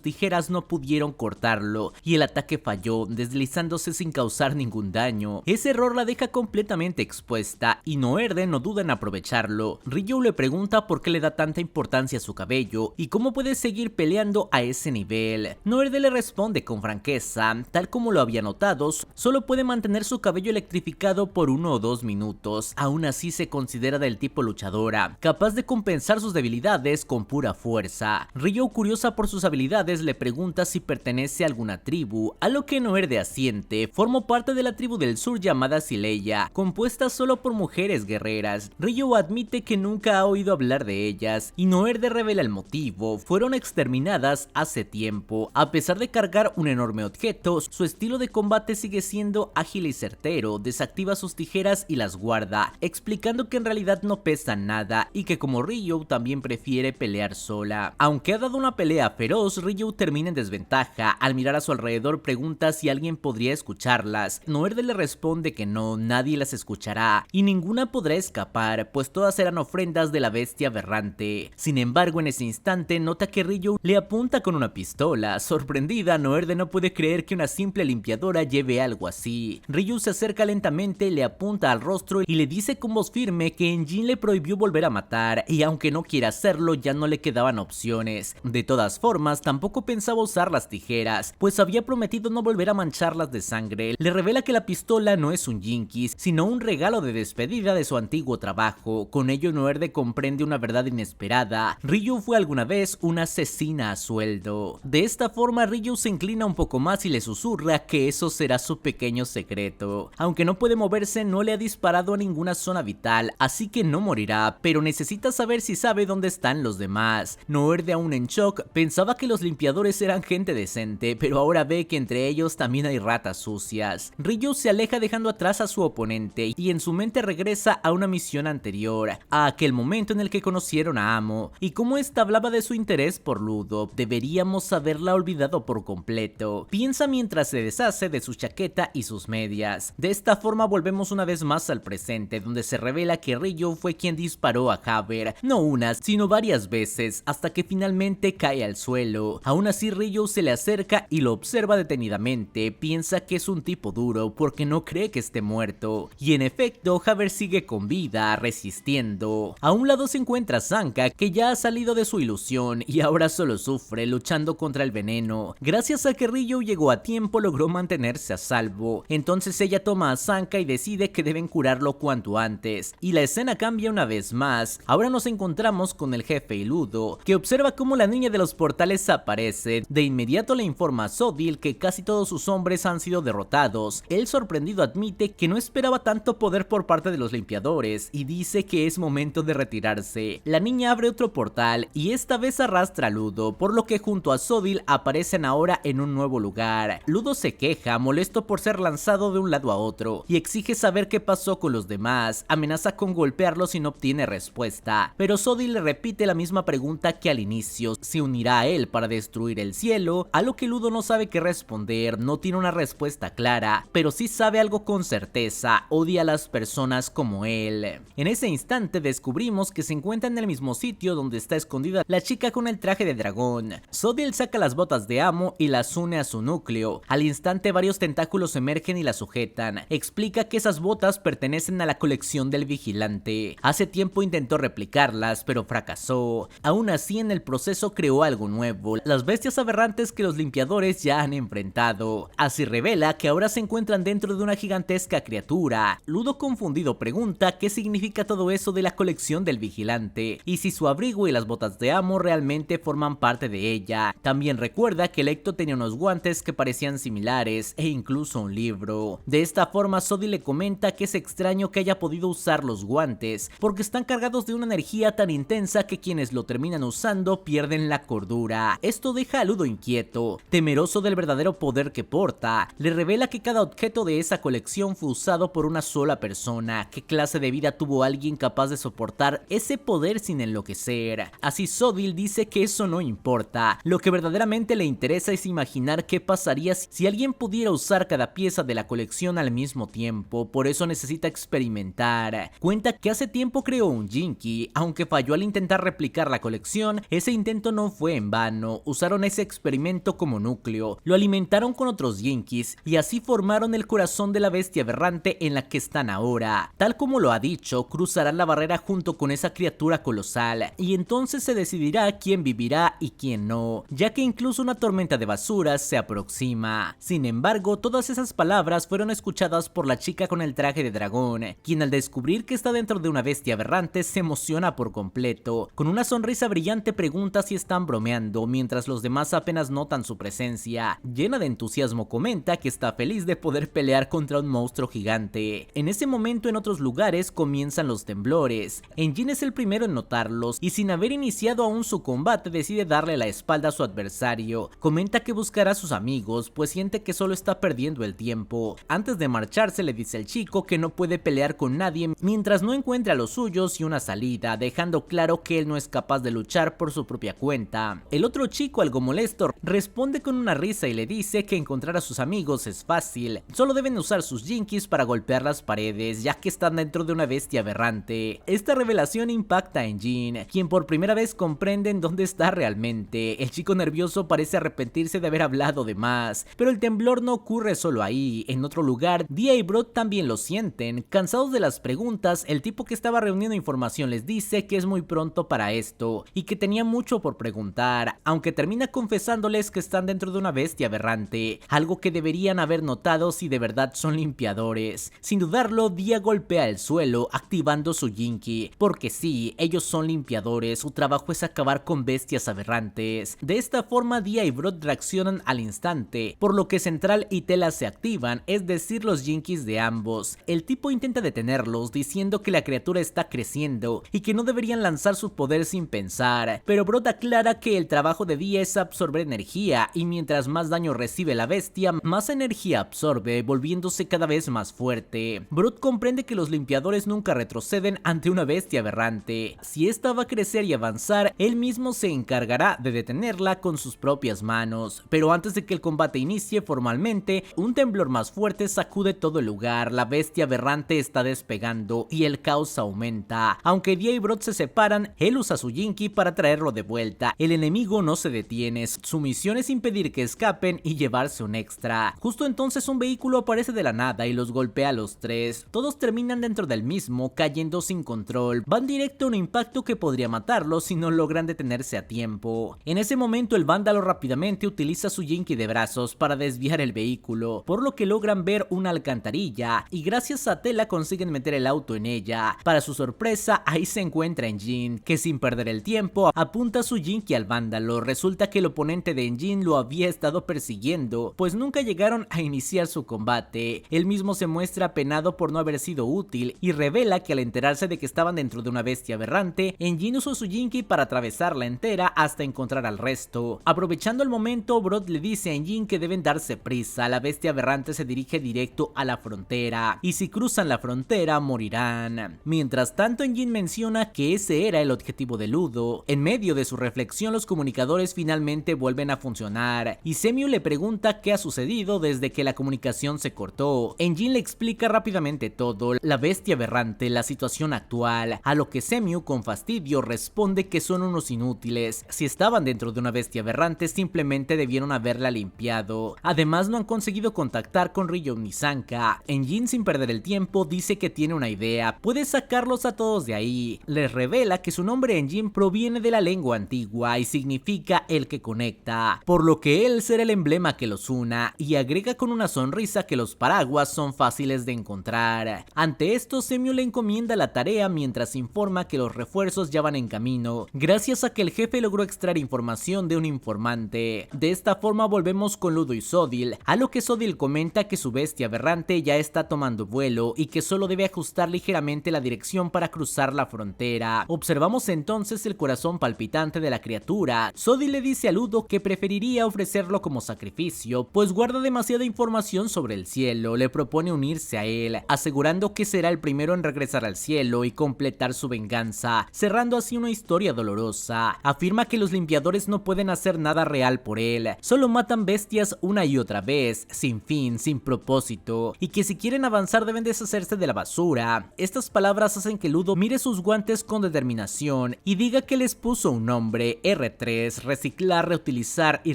tijeras no pudieron cortarlo, y el ataque falló, deslizándose sin causar ningún daño. Ese error la deja completamente expuesta, y Noerde no duda en aprovecharlo. Ryu le pregunta por qué le da tanta importancia a su cabello, y cómo puede seguir peleando a ese nivel. Noerde le responde con franqueza, tal como lo había notado, solo puede mantener su cabello electrificado por 1 o 2 minutos, aún así se considera del tipo luchadora, capaz de compensar sus debilidades con pura fuerza. Ryu, curiosa por sus habilidades, le pregunta si pertenece a alguna tribu, a lo que Noerde asiente. Formo parte de la tribu del sur llamada Sileia, compuesta solo por mujeres guerreras. Ryu admite que nunca ha oído hablar de ellas, y Noerde revela el motivo: fueron exterminadas hace tiempo. A pesar de cargar un enorme objeto, su estilo de combate sigue siendo ágil y certero, desactiva sus tijeras y las guarda, explicando que en realidad no pesan nada y que como Ryu también prefiere pelear sola. Aunque ha dado una pelea feroz, Ryu termina en desventaja. Al mirar a su alrededor pregunta si alguien podría escucharlas. Noerde le responde que no, nadie las escuchará y ninguna podrá escapar, pues todas eran ofrendas de la bestia aberrante. Sin embargo, en ese instante nota que Ryu le apunta con una pistola. Sorprendida, Noerde no puede creer que una simple limpiadora lleve algo así. Ryu se acerca lentamente, le apunta al rostro y le dice con voz firme que Enjin le prohibió volver a matar, y aunque no quiera hacerlo ya no le quedaban opciones. De todas formas, tampoco pensaba usar las tijeras, pues había prometido no volver a mancharlas de sangre. Le revela que la pistola no es un Jinkies, sino un regalo de despedida de su antiguo trabajo. Con ello Noerde comprende una verdad inesperada: Ryu fue alguna vez una asesina a sueldo. De esta forma Ryu se inclina un poco más y le susurra que eso será su pequeño secreto. Aunque no puede moverse, no le ha disparado a ninguna zona vital, así que no morirá, pero necesita saber si sabe dónde están los demás. Noerde, aún en shock, pensaba que los limpiadores eran gente decente, pero ahora ve que entre ellos también hay ratas sucias. Ryu se aleja dejando atrás a su oponente y en su mente regresa a una misión anterior, a aquel momento en el que conocieron a Amo, y como esta hablaba de su interés por Ludo. Deberíamos haberla olvidado por completo, piensa mientras se deshace de su chaqueta y sus medias. De esta forma volvemos una vez más al presente, donde se revela que Ryu fue quien disparó a Haber, no una, sino varias veces, hasta que finalmente cae al suelo. Aún así Ryu se le acerca y lo observa detenidamente, piensa que es un tipo duro porque no cree que esté muerto, y en efecto Haber sigue con vida, resistiendo. A un lado se encuentra Sanka, que ya ha salido de su ilusión y ahora solo sufre luchando contra el veneno. Gracias a que Ryu llegó a tiempo logró mantenerse a salvo, entonces ella toma a Sanka y decide que deben curarlo cuanto antes, y la escena cambia una vez más. Ahora nos encontramos con el jefe y Ludo, que observa cómo la niña de los portales aparece. De inmediato le informa a Sodil que casi todos sus hombres han sido derrotados. Él, sorprendido, admite que no esperaba tanto poder por parte de los limpiadores y dice que es momento de retirarse. La niña abre otro portal y esta vez arrastra a Ludo, por lo que junto a Sodil aparecen ahora en un nuevo lugar. Ludo se queja, molesto por ser lanzado de un lado a otro, y exige saber qué pasó con los demás. Amenaza con golpearlos si no obtiene respuesta, pero Sodil le repite la misma pregunta que al inicio: ¿se unirá a él para destruir el cielo? A lo que Ludo no sabe qué responder, no tiene una respuesta clara, pero sí sabe algo con certeza: odia a las personas como él. En ese instante descubrimos que se encuentra en el mismo sitio donde está escondida la chica con el traje de dragón. Sodil saca las botas de Amo y las une a su núcleo. Al instante varios tentáculos emergen y la sujetan. Explica que esas botas pertenecen a la colección del vigilante. Hace tiempo intentó replicarlas, pero fracasó. Aún así, en el proceso creó algo nuevo: las bestias aberrantes que los limpiadores ya han enfrentado. Así revela que ahora se encuentran dentro de una gigantesca criatura. Ludo, confundido, pregunta qué significa todo eso de la colección del vigilante, y si su abrigo y las botas de Amo realmente forman parte de ella. También recuerda que Lecto tenía unos guantes que parecían similares, e incluso un libro. De esta forma Sodil le comenta que es extraño que haya podido usar los guantes, porque están cargados de una energía tan intensa que quienes lo lo terminan usando pierden la cordura. Esto deja a Ludo inquieto, temeroso del verdadero poder que porta. Le revela que cada objeto de esa colección fue usado por una sola persona. ¿Qué clase de vida tuvo alguien capaz de soportar ese poder sin enloquecer? Así Sodil dice que eso no importa. Lo que verdaderamente le interesa es imaginar qué pasaría si alguien pudiera usar cada pieza de la colección al mismo tiempo. Por eso necesita experimentar. Cuenta que hace tiempo creó un Jinky. Aunque falló al intentar replicar la colección, ese intento no fue en vano. Usaron ese experimento como núcleo, lo alimentaron con otros Jinkys y así formaron el corazón de la bestia aberrante en la que están ahora. Tal como lo ha dicho, cruzarán la barrera junto con esa criatura colosal y entonces se decidirá quién vivirá y quién no, ya que incluso una tormenta de basuras se aproxima. Sin embargo, todas esas palabras fueron escuchadas por la chica con el traje de dragón, quien al descubrir que está dentro de una bestia aberrante se emociona por completo. Con una sonrisa brillante pregunta si están bromeando, mientras los demás apenas notan su presencia. Llena de entusiasmo comenta que está feliz de poder pelear contra un monstruo gigante. En ese momento en otros lugares comienzan los temblores. Engin es el primero en notarlos y sin haber iniciado aún su combate decide darle la espalda a su adversario. Comenta que buscará a sus amigos pues siente que solo está perdiendo el tiempo. Antes de marcharse le dice al chico que no puede pelear con nadie mientras no encuentre a los suyos y una salida, dejando claro que él no es capaz de luchar por su propia cuenta. El otro chico, algo molesto, responde con una risa y le dice que encontrar a sus amigos es fácil, solo deben usar sus Jinkies para golpear las paredes ya que están dentro de una bestia aberrante. Esta revelación impacta a Engin, quien por primera vez comprende en dónde está realmente. El chico nervioso parece arrepentirse de haber hablado de más, pero el temblor no ocurre solo ahí. En otro lugar, Dia y Brod también lo sienten. Cansados de las preguntas, el tipo que estaba reuniendo información les dice que es muy pronto para esto y que tenía mucho por preguntar, aunque termina confesándoles que están dentro de una bestia aberrante, algo que deberían haber notado si de verdad son limpiadores. Sin dudarlo, Dia golpea el suelo activando su Jinky, porque sí, ellos son limpiadores, su trabajo es acabar con bestias aberrantes. De esta forma Dia y Brod reaccionan al instante, por lo que Central y Tela se activan, es decir los Jinkys de ambos. El tipo intenta detenerlos diciendo que la criatura está creciendo y que no deberían lanzar su poder sin pensar, pero Brod aclara que el trabajo de Dia es absorber energía y mientras más daño recibe la bestia, más energía absorbe, volviéndose cada vez más fuerte. Brod comprende que los limpiadores nunca retroceden ante una bestia aberrante. Si esta va a crecer y avanzar, él mismo se encargará de detenerla con sus propias manos. Pero antes de que el combate inicie formalmente, un temblor más fuerte sacude todo el lugar, la bestia aberrante está despegando y el caos aumenta. Aunque Dia y Brod se separan, él usa su Jinky para traerlo de vuelta. El enemigo no se detiene, su misión es impedir que escapen y llevarse un extra. Justo entonces un vehículo aparece de la nada y los golpea a los tres. Todos terminan dentro del mismo, cayendo sin control. Van directo a un impacto que podría matarlos si no logran detenerse a tiempo. En ese momento el vándalo rápidamente utiliza su Jinky de brazos para desviar el vehículo, por lo que logran ver una alcantarilla y gracias a Tela consiguen meter el auto en ella. Para su sorpresa, ahí se encuentra Engin, que sin perder el tiempo apunta su Jinky al vándalo. Resulta que el oponente de Engin lo había estado persiguiendo, pues nunca llegaron a iniciar su combate. Él mismo se muestra apenado por no haber sido útil y revela que al enterarse de que estaban dentro de una bestia aberrante, Engin usó su Jinky para atravesarla entera hasta encontrar al resto. Aprovechando el momento, Brod le dice a Engin que deben darse prisa, la bestia aberrante se dirige directo a la frontera y si cruzan la frontera morirán. Mientras tanto, Engin menciona que ese era el objetivo de Ludo. En medio de su reflexión, los comunicadores finalmente vuelven a funcionar y Semiu le pregunta qué ha sucedido desde que la comunicación se cortó. Engin le explica rápidamente todo, la bestia aberrante, la situación actual, a lo que Semiu con fastidio responde que son unos inútiles. Si estaban dentro de una bestia aberrante simplemente debieron haberla limpiado. Además no han conseguido contactar con Ryo ni Sanka. Engin sin perder el tiempo dice que tiene una idea, puede sacarlos a todos de ahí. Les revela que su nombre Engin proviene de la lengua antigua y significa el que conecta, por lo que él será el emblema que los una, y agrega con una sonrisa que los paraguas son fáciles de encontrar. Ante esto, Semiu le encomienda la tarea mientras informa que los refuerzos ya van en camino, gracias a que el jefe logró extraer información de un informante. De esta forma volvemos con Ludo y Sodil, a lo que Sodil comenta que su bestia aberrante ya está tomando vuelo y que solo debe ajustar ligeramente la dirección para cruzar la frontera. Observamos entonces conoces el corazón palpitante de la criatura, Sodil le dice a Ludo que preferiría ofrecerlo como sacrificio, pues guarda demasiada información sobre el cielo. Le propone unirse a él, asegurando que será el primero en regresar al cielo y completar su venganza, cerrando así una historia dolorosa. Afirma que los limpiadores no pueden hacer nada real por él, solo matan bestias una y otra vez, sin fin, sin propósito, y que si quieren avanzar deben deshacerse de la basura. Estas palabras hacen que Ludo mire sus guantes con determinación y diga que les puso un nombre: R3, reciclar, reutilizar y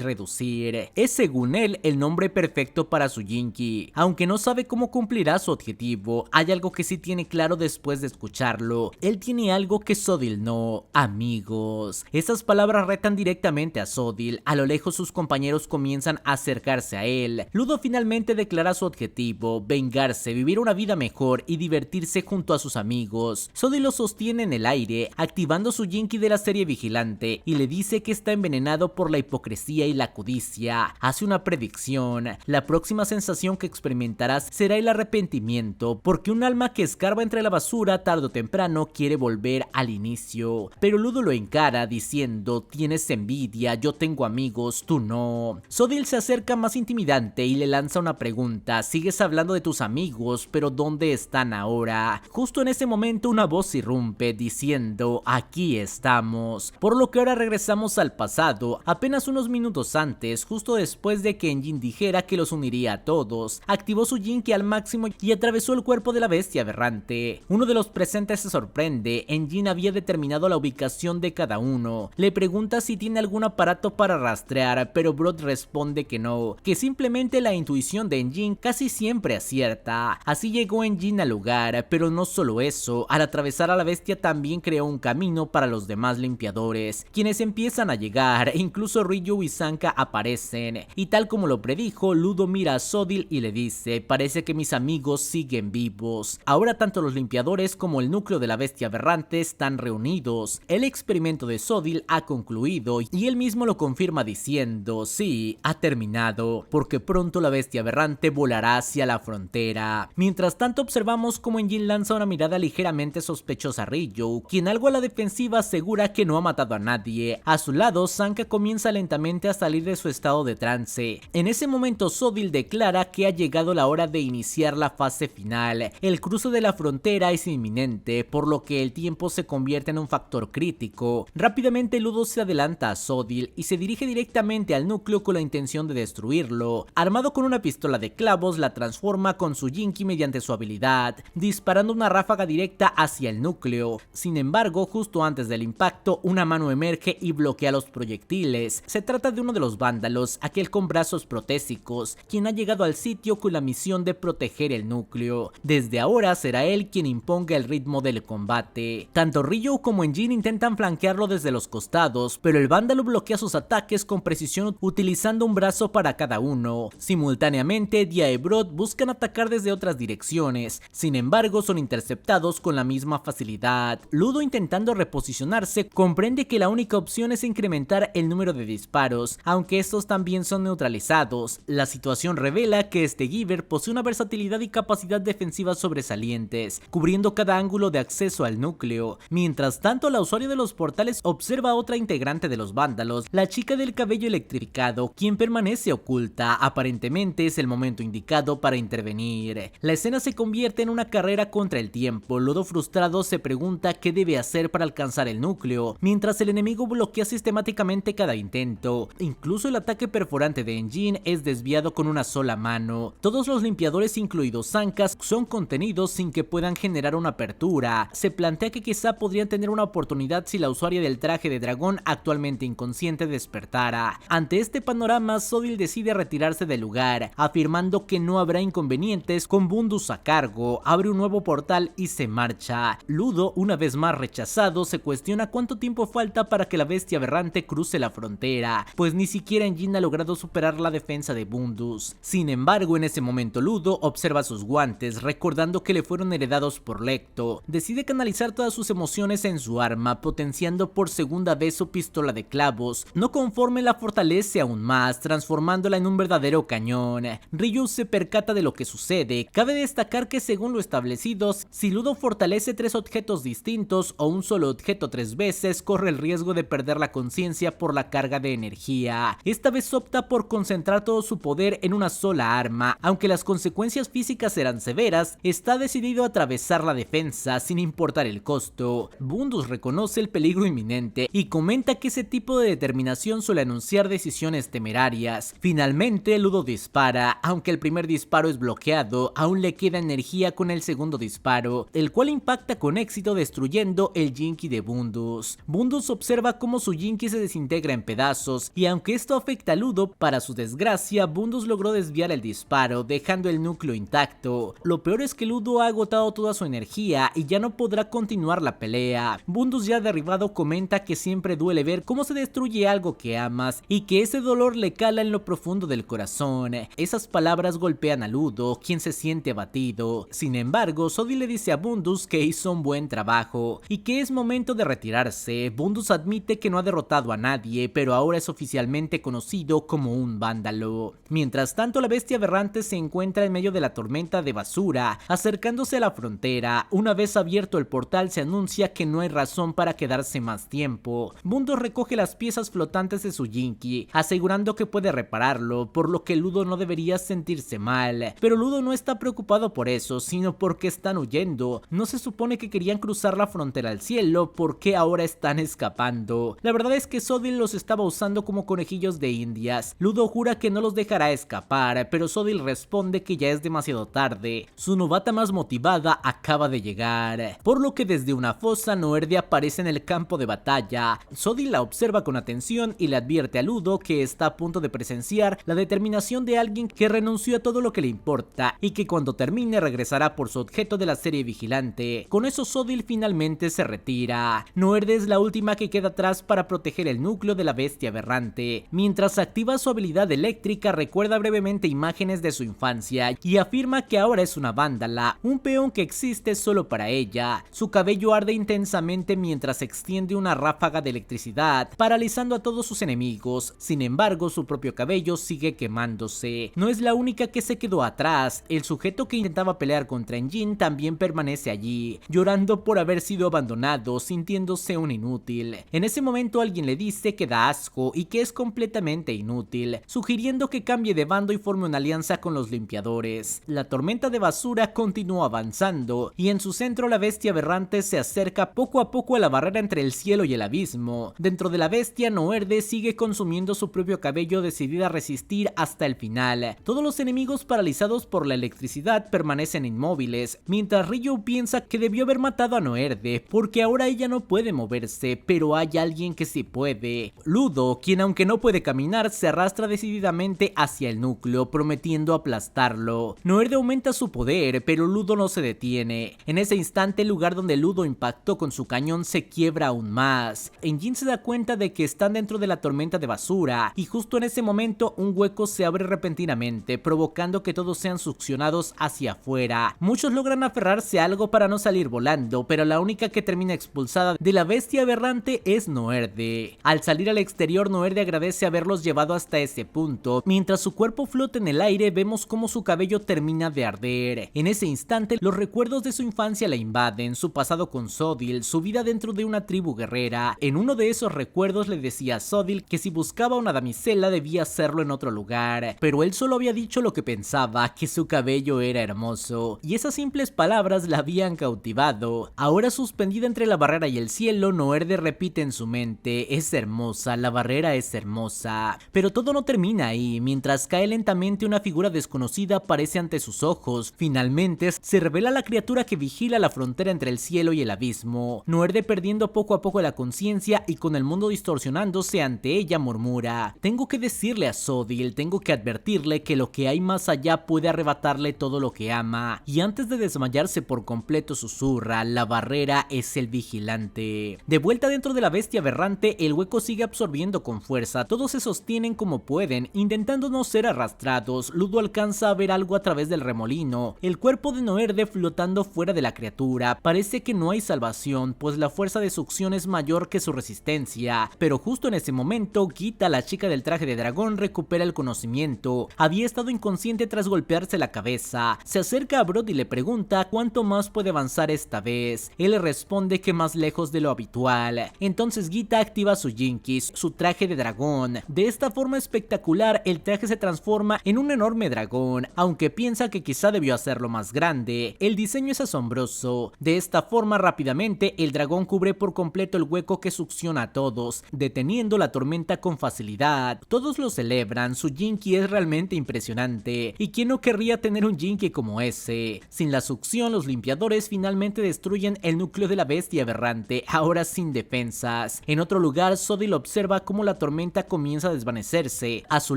reducir. Es según él el nombre perfecto para su Jinky. Aunque no sabe cómo cumplirá su objetivo, hay algo que sí tiene claro después de escucharlo: él tiene algo que Sodil no: amigos. Esas palabras retan directamente a Sodil. A lo lejos sus compañeros comienzan a acercarse a él. Ludo finalmente declara su objetivo: vengarse, vivir una vida mejor y divertirse junto a sus amigos. Sodil lo sostiene en el aire, activando su Jinky de la serie vigilante, y le dice que está envenenado por la hipocresía y la codicia. Hace una predicción: la próxima sensación que experimentarás será el arrepentimiento, porque un alma que escarba entre la basura tarde o temprano quiere volver al inicio. Pero Ludo lo encara diciendo: tienes envidia, yo tengo amigos, tú no. Sodil se acerca más intimidante y le lanza una pregunta: sigues hablando de tus amigos, pero ¿dónde están ahora? Justo en ese momento una voz irrumpe diciendo: aquí estamos. Por lo que ahora regresamos al pasado, apenas unos minutos antes, justo después de que Enjin dijera que los uniría a todos. Activó su Jinky al máximo y atravesó el cuerpo de la bestia aberrante. Uno de los presentes se sorprende: Enjin había determinado la ubicación de cada uno. Le pregunta si tiene algún aparato para rastrear, pero Brod responde que no, que simplemente la intuición de Enjin casi siempre acierta. Así llegó Enjin al lugar, pero no solo eso, al atravesar a la bestia también creó un camino para los demás limpiadores, quienes empiezan a llegar, e incluso Ryu y Zanka aparecen, y tal como lo predijo, Ludo mira a Sodil y le dice: parece que mis amigos siguen vivos. Ahora tanto los limpiadores como el núcleo de la bestia aberrante están reunidos. El experimento de Sodil ha concluido y él mismo lo confirma diciendo: sí, ha terminado, porque pronto la bestia aberrante volará hacia la frontera. Mientras tanto observamos como Enjin lanza una mirada ligeramente sospechosa a Ryu, quien algo a la defensiva asegura que no ha matado a nadie. A su lado, Zanka comienza lentamente a salir de su estado de trance. En ese momento Sodil declara que ha llegado la hora de iniciar la fase final. El cruce de la frontera es inminente, por lo que el tiempo se convierte en un factor crítico. Rápidamente Ludo se adelanta a Sodil y se dirige directamente al núcleo con la intención de destruirlo. Armado con una pistola de clavos, la transforma con su Jinky mediante su habilidad, disparando una ráfaga directa hacia el núcleo. Sin embargo, justo antes del impacto, una mano emerge y bloquea los proyectiles. Se trata de uno de los vándalos, aquel con brazos protésicos, quien ha llegado al sitio con la misión de proteger el núcleo. Desde ahora será él quien imponga el ritmo del combate. Tanto Ryu como Enjin intentan flanquearlo desde los costados, pero el vándalo bloquea sus ataques con precisión utilizando un brazo para cada uno. Simultáneamente, Dia y Brod buscan atacar desde otras direcciones, sin embargo son interceptados con la misma facilidad. Ludo, intentando reposicionarse, comprende que la única opción es incrementar el número de disparos, aunque estos también son neutralizados. La situación revela que este Giver posee una versatilidad y capacidad defensiva sobresalientes, cubriendo cada ángulo de acceso al núcleo. Mientras tanto, la usuaria de los portales observa a otra integrante de los vándalos, la chica del cabello electrificado, quien permanece oculta. Aparentemente es el momento indicado para intervenir. La escena se convierte en una carrera contra el tiempo. Ludo, frustrado, se pregunta qué debe hacer para alcanzar el núcleo, mientras el enemigo bloquea sistemáticamente cada intento. Incluso el ataque perforante de Enjin es desviado con una sola mano. Todos los limpiadores, incluidos Zanka, son contenidos sin que puedan generar una apertura. Se plantea que quizá podrían tener una oportunidad si la usuaria del traje de dragón, actualmente inconsciente, despertara. Ante este panorama, Sodil decide retirarse del lugar, afirmando que no habrá inconvenientes con Bundus a cargo. Abre un nuevo portal y se marcha. Ludo, una vez más rechazado, se cuestiona cuánto tiempo falta para que la bestia aberrante cruce la frontera, pues ni siquiera Enjin ha logrado superar la defensa de Bundus. Sin embargo, en ese momento Ludo observa sus guantes, recordando que le fueron heredados por Lecto. Decide canalizar todas sus emociones en su arma, potenciando por segunda vez su pistola de clavos. No conforme, la fortalece aún más, transformándola en un verdadero cañón. Ryu se percata de lo que sucede. Cabe destacar que, según lo establecido, si Ludo fortalece 3 objetos distintos o un solo objeto objeto 3 veces, corre el riesgo de perder la conciencia por la carga de energía. Esta vez opta por concentrar todo su poder en una sola arma. Aunque las consecuencias físicas serán severas, está decidido a atravesar la defensa sin importar el costo. Bundus reconoce el peligro inminente y comenta que ese tipo de determinación suele anunciar decisiones temerarias. Finalmente, Ludo dispara. Aunque el primer disparo es bloqueado, aún le queda energía con el segundo disparo, el cual impacta con éxito destruyendo el Jinky de Bundus. Bundus observa cómo su Jinky se desintegra en pedazos y aunque esto afecta a Ludo, para su desgracia, Bundus logró desviar el disparo, dejando el núcleo intacto. Lo peor es que Ludo ha agotado toda su energía y ya no podrá continuar la pelea. Bundus, ya derribado, comenta que siempre duele ver cómo se destruye algo que amas y que ese dolor le cala en lo profundo del corazón. Esas palabras golpean a Ludo, quien se siente abatido. Sin embargo, Sodil le dice a Bundus que hizo un buen trabajo y que es momento de retirarse. Bundus admite que no ha derrotado a nadie, pero ahora es oficialmente conocido como un vándalo. Mientras tanto, la bestia aberrante se encuentra en medio de la tormenta de basura, acercándose a la frontera. Una vez abierto el portal, se anuncia que no hay razón para quedarse más tiempo. Bundus recoge las piezas flotantes de su Jinky, asegurando que puede repararlo, por lo que Ludo no debería sentirse mal. Pero Ludo no está preocupado por eso, sino porque están huyendo. No se supone que querían cruzar la frontera al cielo, ¿por qué ahora están escapando? La verdad es que Sodil los estaba usando como conejillos de indias. Ludo jura que no los dejará escapar, pero Sodil responde que ya es demasiado tarde. Su novata más motivada acaba de llegar, por lo que desde una fosa Noerde aparece en el campo de batalla. Sodil la observa con atención y le advierte a Ludo que está a punto de presenciar la determinación de alguien que renunció a todo lo que le importa y que cuando termine regresará por su objeto de la serie vigilante. Con eso Sodil finalmente se retira. Noerde es la última que queda atrás para proteger el núcleo de la bestia aberrante. Mientras activa su habilidad eléctrica, recuerda brevemente imágenes de su infancia y afirma que ahora es una vándala, un peón que existe solo para ella. Su cabello arde intensamente mientras extiende una ráfaga de electricidad, paralizando a todos sus enemigos. Sin embargo, su propio cabello sigue quemándose. No es la única que se quedó atrás. El sujeto que intentaba pelear contra Enjin también permanece allí, llorando por haber sido abandonado, sintiéndose un inútil. En ese momento alguien le dice que da asco y que es completamente inútil, sugiriendo que cambie de bando y forme una alianza con los limpiadores. La tormenta de basura continúa avanzando y en su centro la bestia aberrante se acerca poco a poco a la barrera entre el cielo y el abismo. Dentro de la bestia, Noerde sigue consumiendo su propio cabello, decidida a resistir hasta el final. Todos los enemigos paralizados por la electricidad permanecen inmóviles, mientras Ryu piensa que debió haber matado a Noerde porque ahora ella no puede moverse, pero hay alguien que sí puede. Ludo, quien aunque no puede caminar, se arrastra decididamente hacia el núcleo, prometiendo aplastarlo. Noerde aumenta su poder, pero Ludo no se detiene. En ese instante, el lugar donde Ludo impactó con su cañón se quiebra aún más. Enjin se da cuenta de que están dentro de la tormenta de basura, y justo en ese momento un hueco se abre repentinamente, provocando que todos sean succionados hacia afuera. Muchos logran aferrarse a algo para no salir volando, pero la única que termina expulsada de la bestia aberrante es Noerde. Al salir al exterior, Noerde agradece haberlos llevado hasta ese punto. Mientras su cuerpo flota en el aire, vemos cómo su cabello termina de arder. En ese instante, los recuerdos de su infancia la invaden, su pasado con Sodil, su vida dentro de una tribu guerrera. En uno de esos recuerdos le decía a Sodil que si buscaba una damisela debía hacerlo en otro lugar, pero él solo había dicho lo que pensaba, que su cabello era hermoso, y esas simples palabras la habían cautivado. Ahora suspendida entre la barrera y el cielo, Noerde repite en su mente: es hermosa, la barrera es hermosa. Pero todo no termina ahí. Mientras cae lentamente, una figura desconocida aparece ante sus ojos. Finalmente se revela la criatura que vigila la frontera entre el cielo y el abismo. Noerde, perdiendo poco a poco la conciencia y con el mundo distorsionándose ante ella, murmura: tengo que decirle a Sodil, tengo que advertirle que lo que hay más allá puede arrebatarle todo lo que ama. Y antes de desmayarse por completo susurra: la barrera es el vigilante. De vuelta dentro de la bestia aberrante, el hueco sigue absorbiendo con fuerza. Todos se sostienen como pueden, intentando no ser arrastrados. Ludo alcanza a ver algo a través del remolino: el cuerpo de Noerde flotando fuera de la criatura. Parece que no hay salvación, pues la fuerza de succión es mayor que su resistencia. Pero justo en ese momento, Gita, la chica del traje de dragón, recupera el conocimiento. Había estado inconsciente tras golpearse la cabeza. Se acerca a Brod y le pregunta cuánto más puede avanzar esta vez. Él le responde que más lejos lejos de lo habitual. Entonces Gita activa su Jinkies, su traje de dragón. De esta forma espectacular, el traje se transforma en un enorme dragón, aunque piensa que quizá debió hacerlo más grande. El diseño es asombroso. De esta forma, rápidamente, el dragón cubre por completo el hueco que succiona a todos, deteniendo la tormenta con facilidad. Todos lo celebran, su Jinky es realmente impresionante, y quién no querría tener un Jinky como ese. Sin la succión, los limpiadores finalmente destruyen el núcleo de la bestia aberrante, ahora sin defensas. En otro lugar, Sodil observa cómo la tormenta comienza a desvanecerse. A su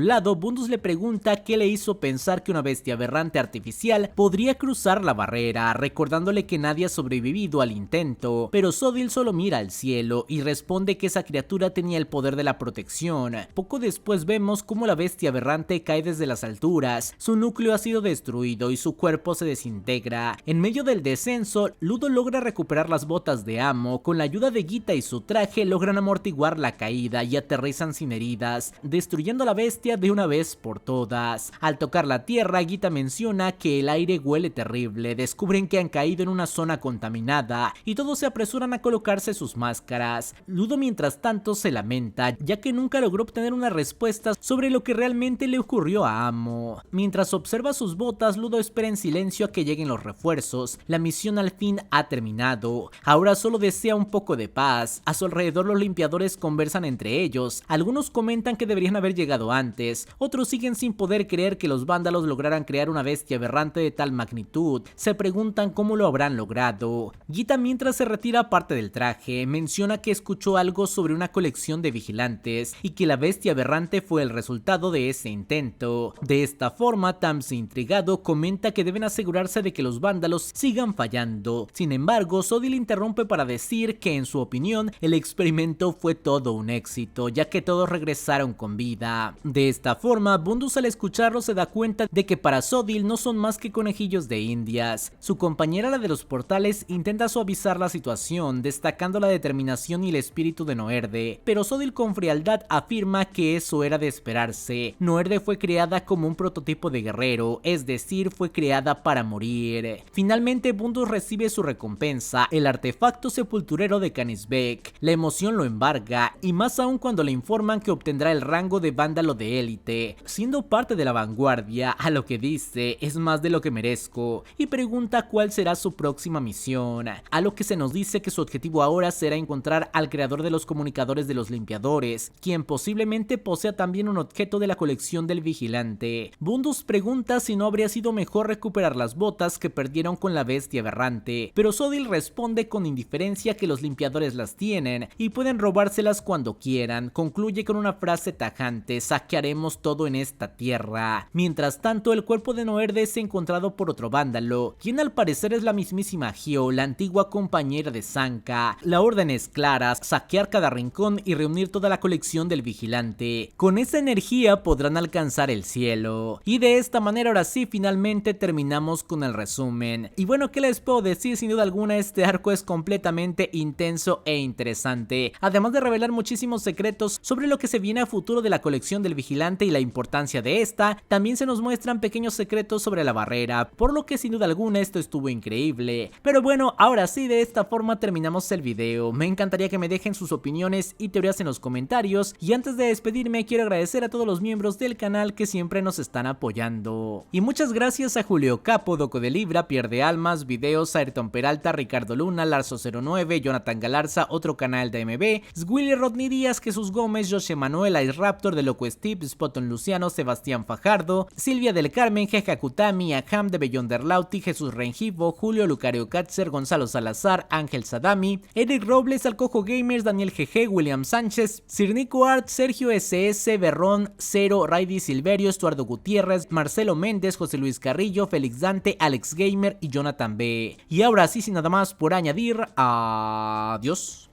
lado, Bundus le pregunta qué le hizo pensar que una bestia aberrante artificial podría cruzar la barrera, recordándole que nadie ha sobrevivido al intento, pero Sodil solo mira al cielo y responde que esa criatura tenía el poder de la protección. Poco después vemos cómo la bestia aberrante cae desde las alturas, su núcleo ha sido destruido y su cuerpo se desintegra. En medio del descenso, Ludo logra recuperar las botas de Amo, con la ayuda de Gita y su traje logran amortiguar la caída y aterrizan sin heridas, destruyendo a la bestia de una vez por todas. Al tocar la tierra, Gita menciona que el aire huele terrible, descubren que han caído en una zona contaminada y todos se apresuran a colocarse sus máscaras. Ludo mientras tanto se lamenta, ya que nunca logró obtener una respuesta sobre lo que realmente le ocurrió a Amo. Mientras observa sus botas, Ludo espera en silencio a que lleguen los refuerzos. La misión al fin ha terminado, ahora solo desea un poco de paz. A su alrededor los limpiadores conversan entre ellos, algunos comentan que deberían haber llegado antes, otros siguen sin poder creer que los vándalos lograran crear una bestia aberrante de tal magnitud, se preguntan cómo lo habrán logrado. Gita, mientras se retira parte del traje, menciona que escuchó algo sobre una colección de vigilantes y que la bestia aberrante fue el resultado de ese intento. De esta forma, Tamsi, intrigado, comenta que deben asegurarse de que los vándalos sigan fallando. Sin embargo, Sodil interrumpe para decir que en su opinión el experimento fue todo un éxito, ya que todos regresaron con vida. De esta forma, Bundus al escucharlo se da cuenta de que para Sodil no son más que conejillos de indias. Su compañera, la de los portales, intenta suavizar la situación, destacando la determinación y el espíritu de Noerde, pero Sodil con frialdad afirma que eso era de esperarse. Noerde fue creada como un prototipo de guerrero, es decir, fue creada para morir. Finalmente, Bundus recibe su recompensa, el artefacto sepulturero de Canisbeck. La emoción lo embarga, y más aún cuando le informan que obtendrá el rango de vándalo de élite, siendo parte de la vanguardia, a lo que dice es más de lo que merezco, y pregunta cuál será su próxima misión, a lo que se nos dice que su objetivo ahora será encontrar al creador de los comunicadores de los limpiadores, quien posiblemente posea también un objeto de la colección del vigilante. Bundus pregunta si no habría sido mejor recuperar las botas que perdieron con la bestia aberrante, pero Sodil responde con indiferencia que los limpiadores las tienen y pueden robárselas cuando quieran. Concluye con una frase tajante: saquearemos todo en esta tierra. Mientras tanto, el cuerpo de Noerde es encontrado por otro vándalo, quien al parecer es la mismísima Hyo, la antigua compañera de Sanka. La orden es clara: saquear cada rincón y reunir toda la colección del vigilante. Con esa energía podrán alcanzar el cielo. Y de esta manera, ahora sí, finalmente terminamos con el resumen. Y bueno, ¿qué les puedo decir? Sin duda alguna, este arco es completamente intenso e interesante, además de revelar muchísimos secretos sobre lo que se viene a futuro de la colección del vigilante y la importancia de esta. También se nos muestran pequeños secretos sobre la barrera, por lo que sin duda alguna esto estuvo increíble. Pero bueno, ahora sí, de esta forma terminamos el video. Me encantaría que me dejen sus opiniones y teorías en los comentarios, y antes de despedirme quiero agradecer a todos los miembros del canal que siempre nos están apoyando. Y muchas gracias a Julio Capo, Doco de Libra, Pierde Almas, Videos, Ayrton Peralta, Ricardo Luna, Larzo09, Jonathan Galarza, otro canal de MB, Swilly, Rodney Díaz, Jesús Gómez, José Manuel, Ice Raptor, De Loco Steve, Spoton Luciano, Sebastián Fajardo, Silvia del Carmen, Jeja Kutami, Aham de Beyonder Lauti, Jesús Rengivo, Julio Lucario Katzer, Gonzalo Salazar, Ángel Sadami, Eric Robles, Alcojo Gamers, Daniel GG, William Sánchez, Sirnico Art, Sergio SS, Berrón, Cero, Raidy Silverio, Estuardo Gutiérrez, Marcelo Méndez, José Luis Carrillo, Félix Dante, Alex Gamer y Jonathan B. Y ahora sí, sin nada más por añadir, adiós.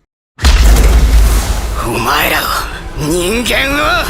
お前らを人間を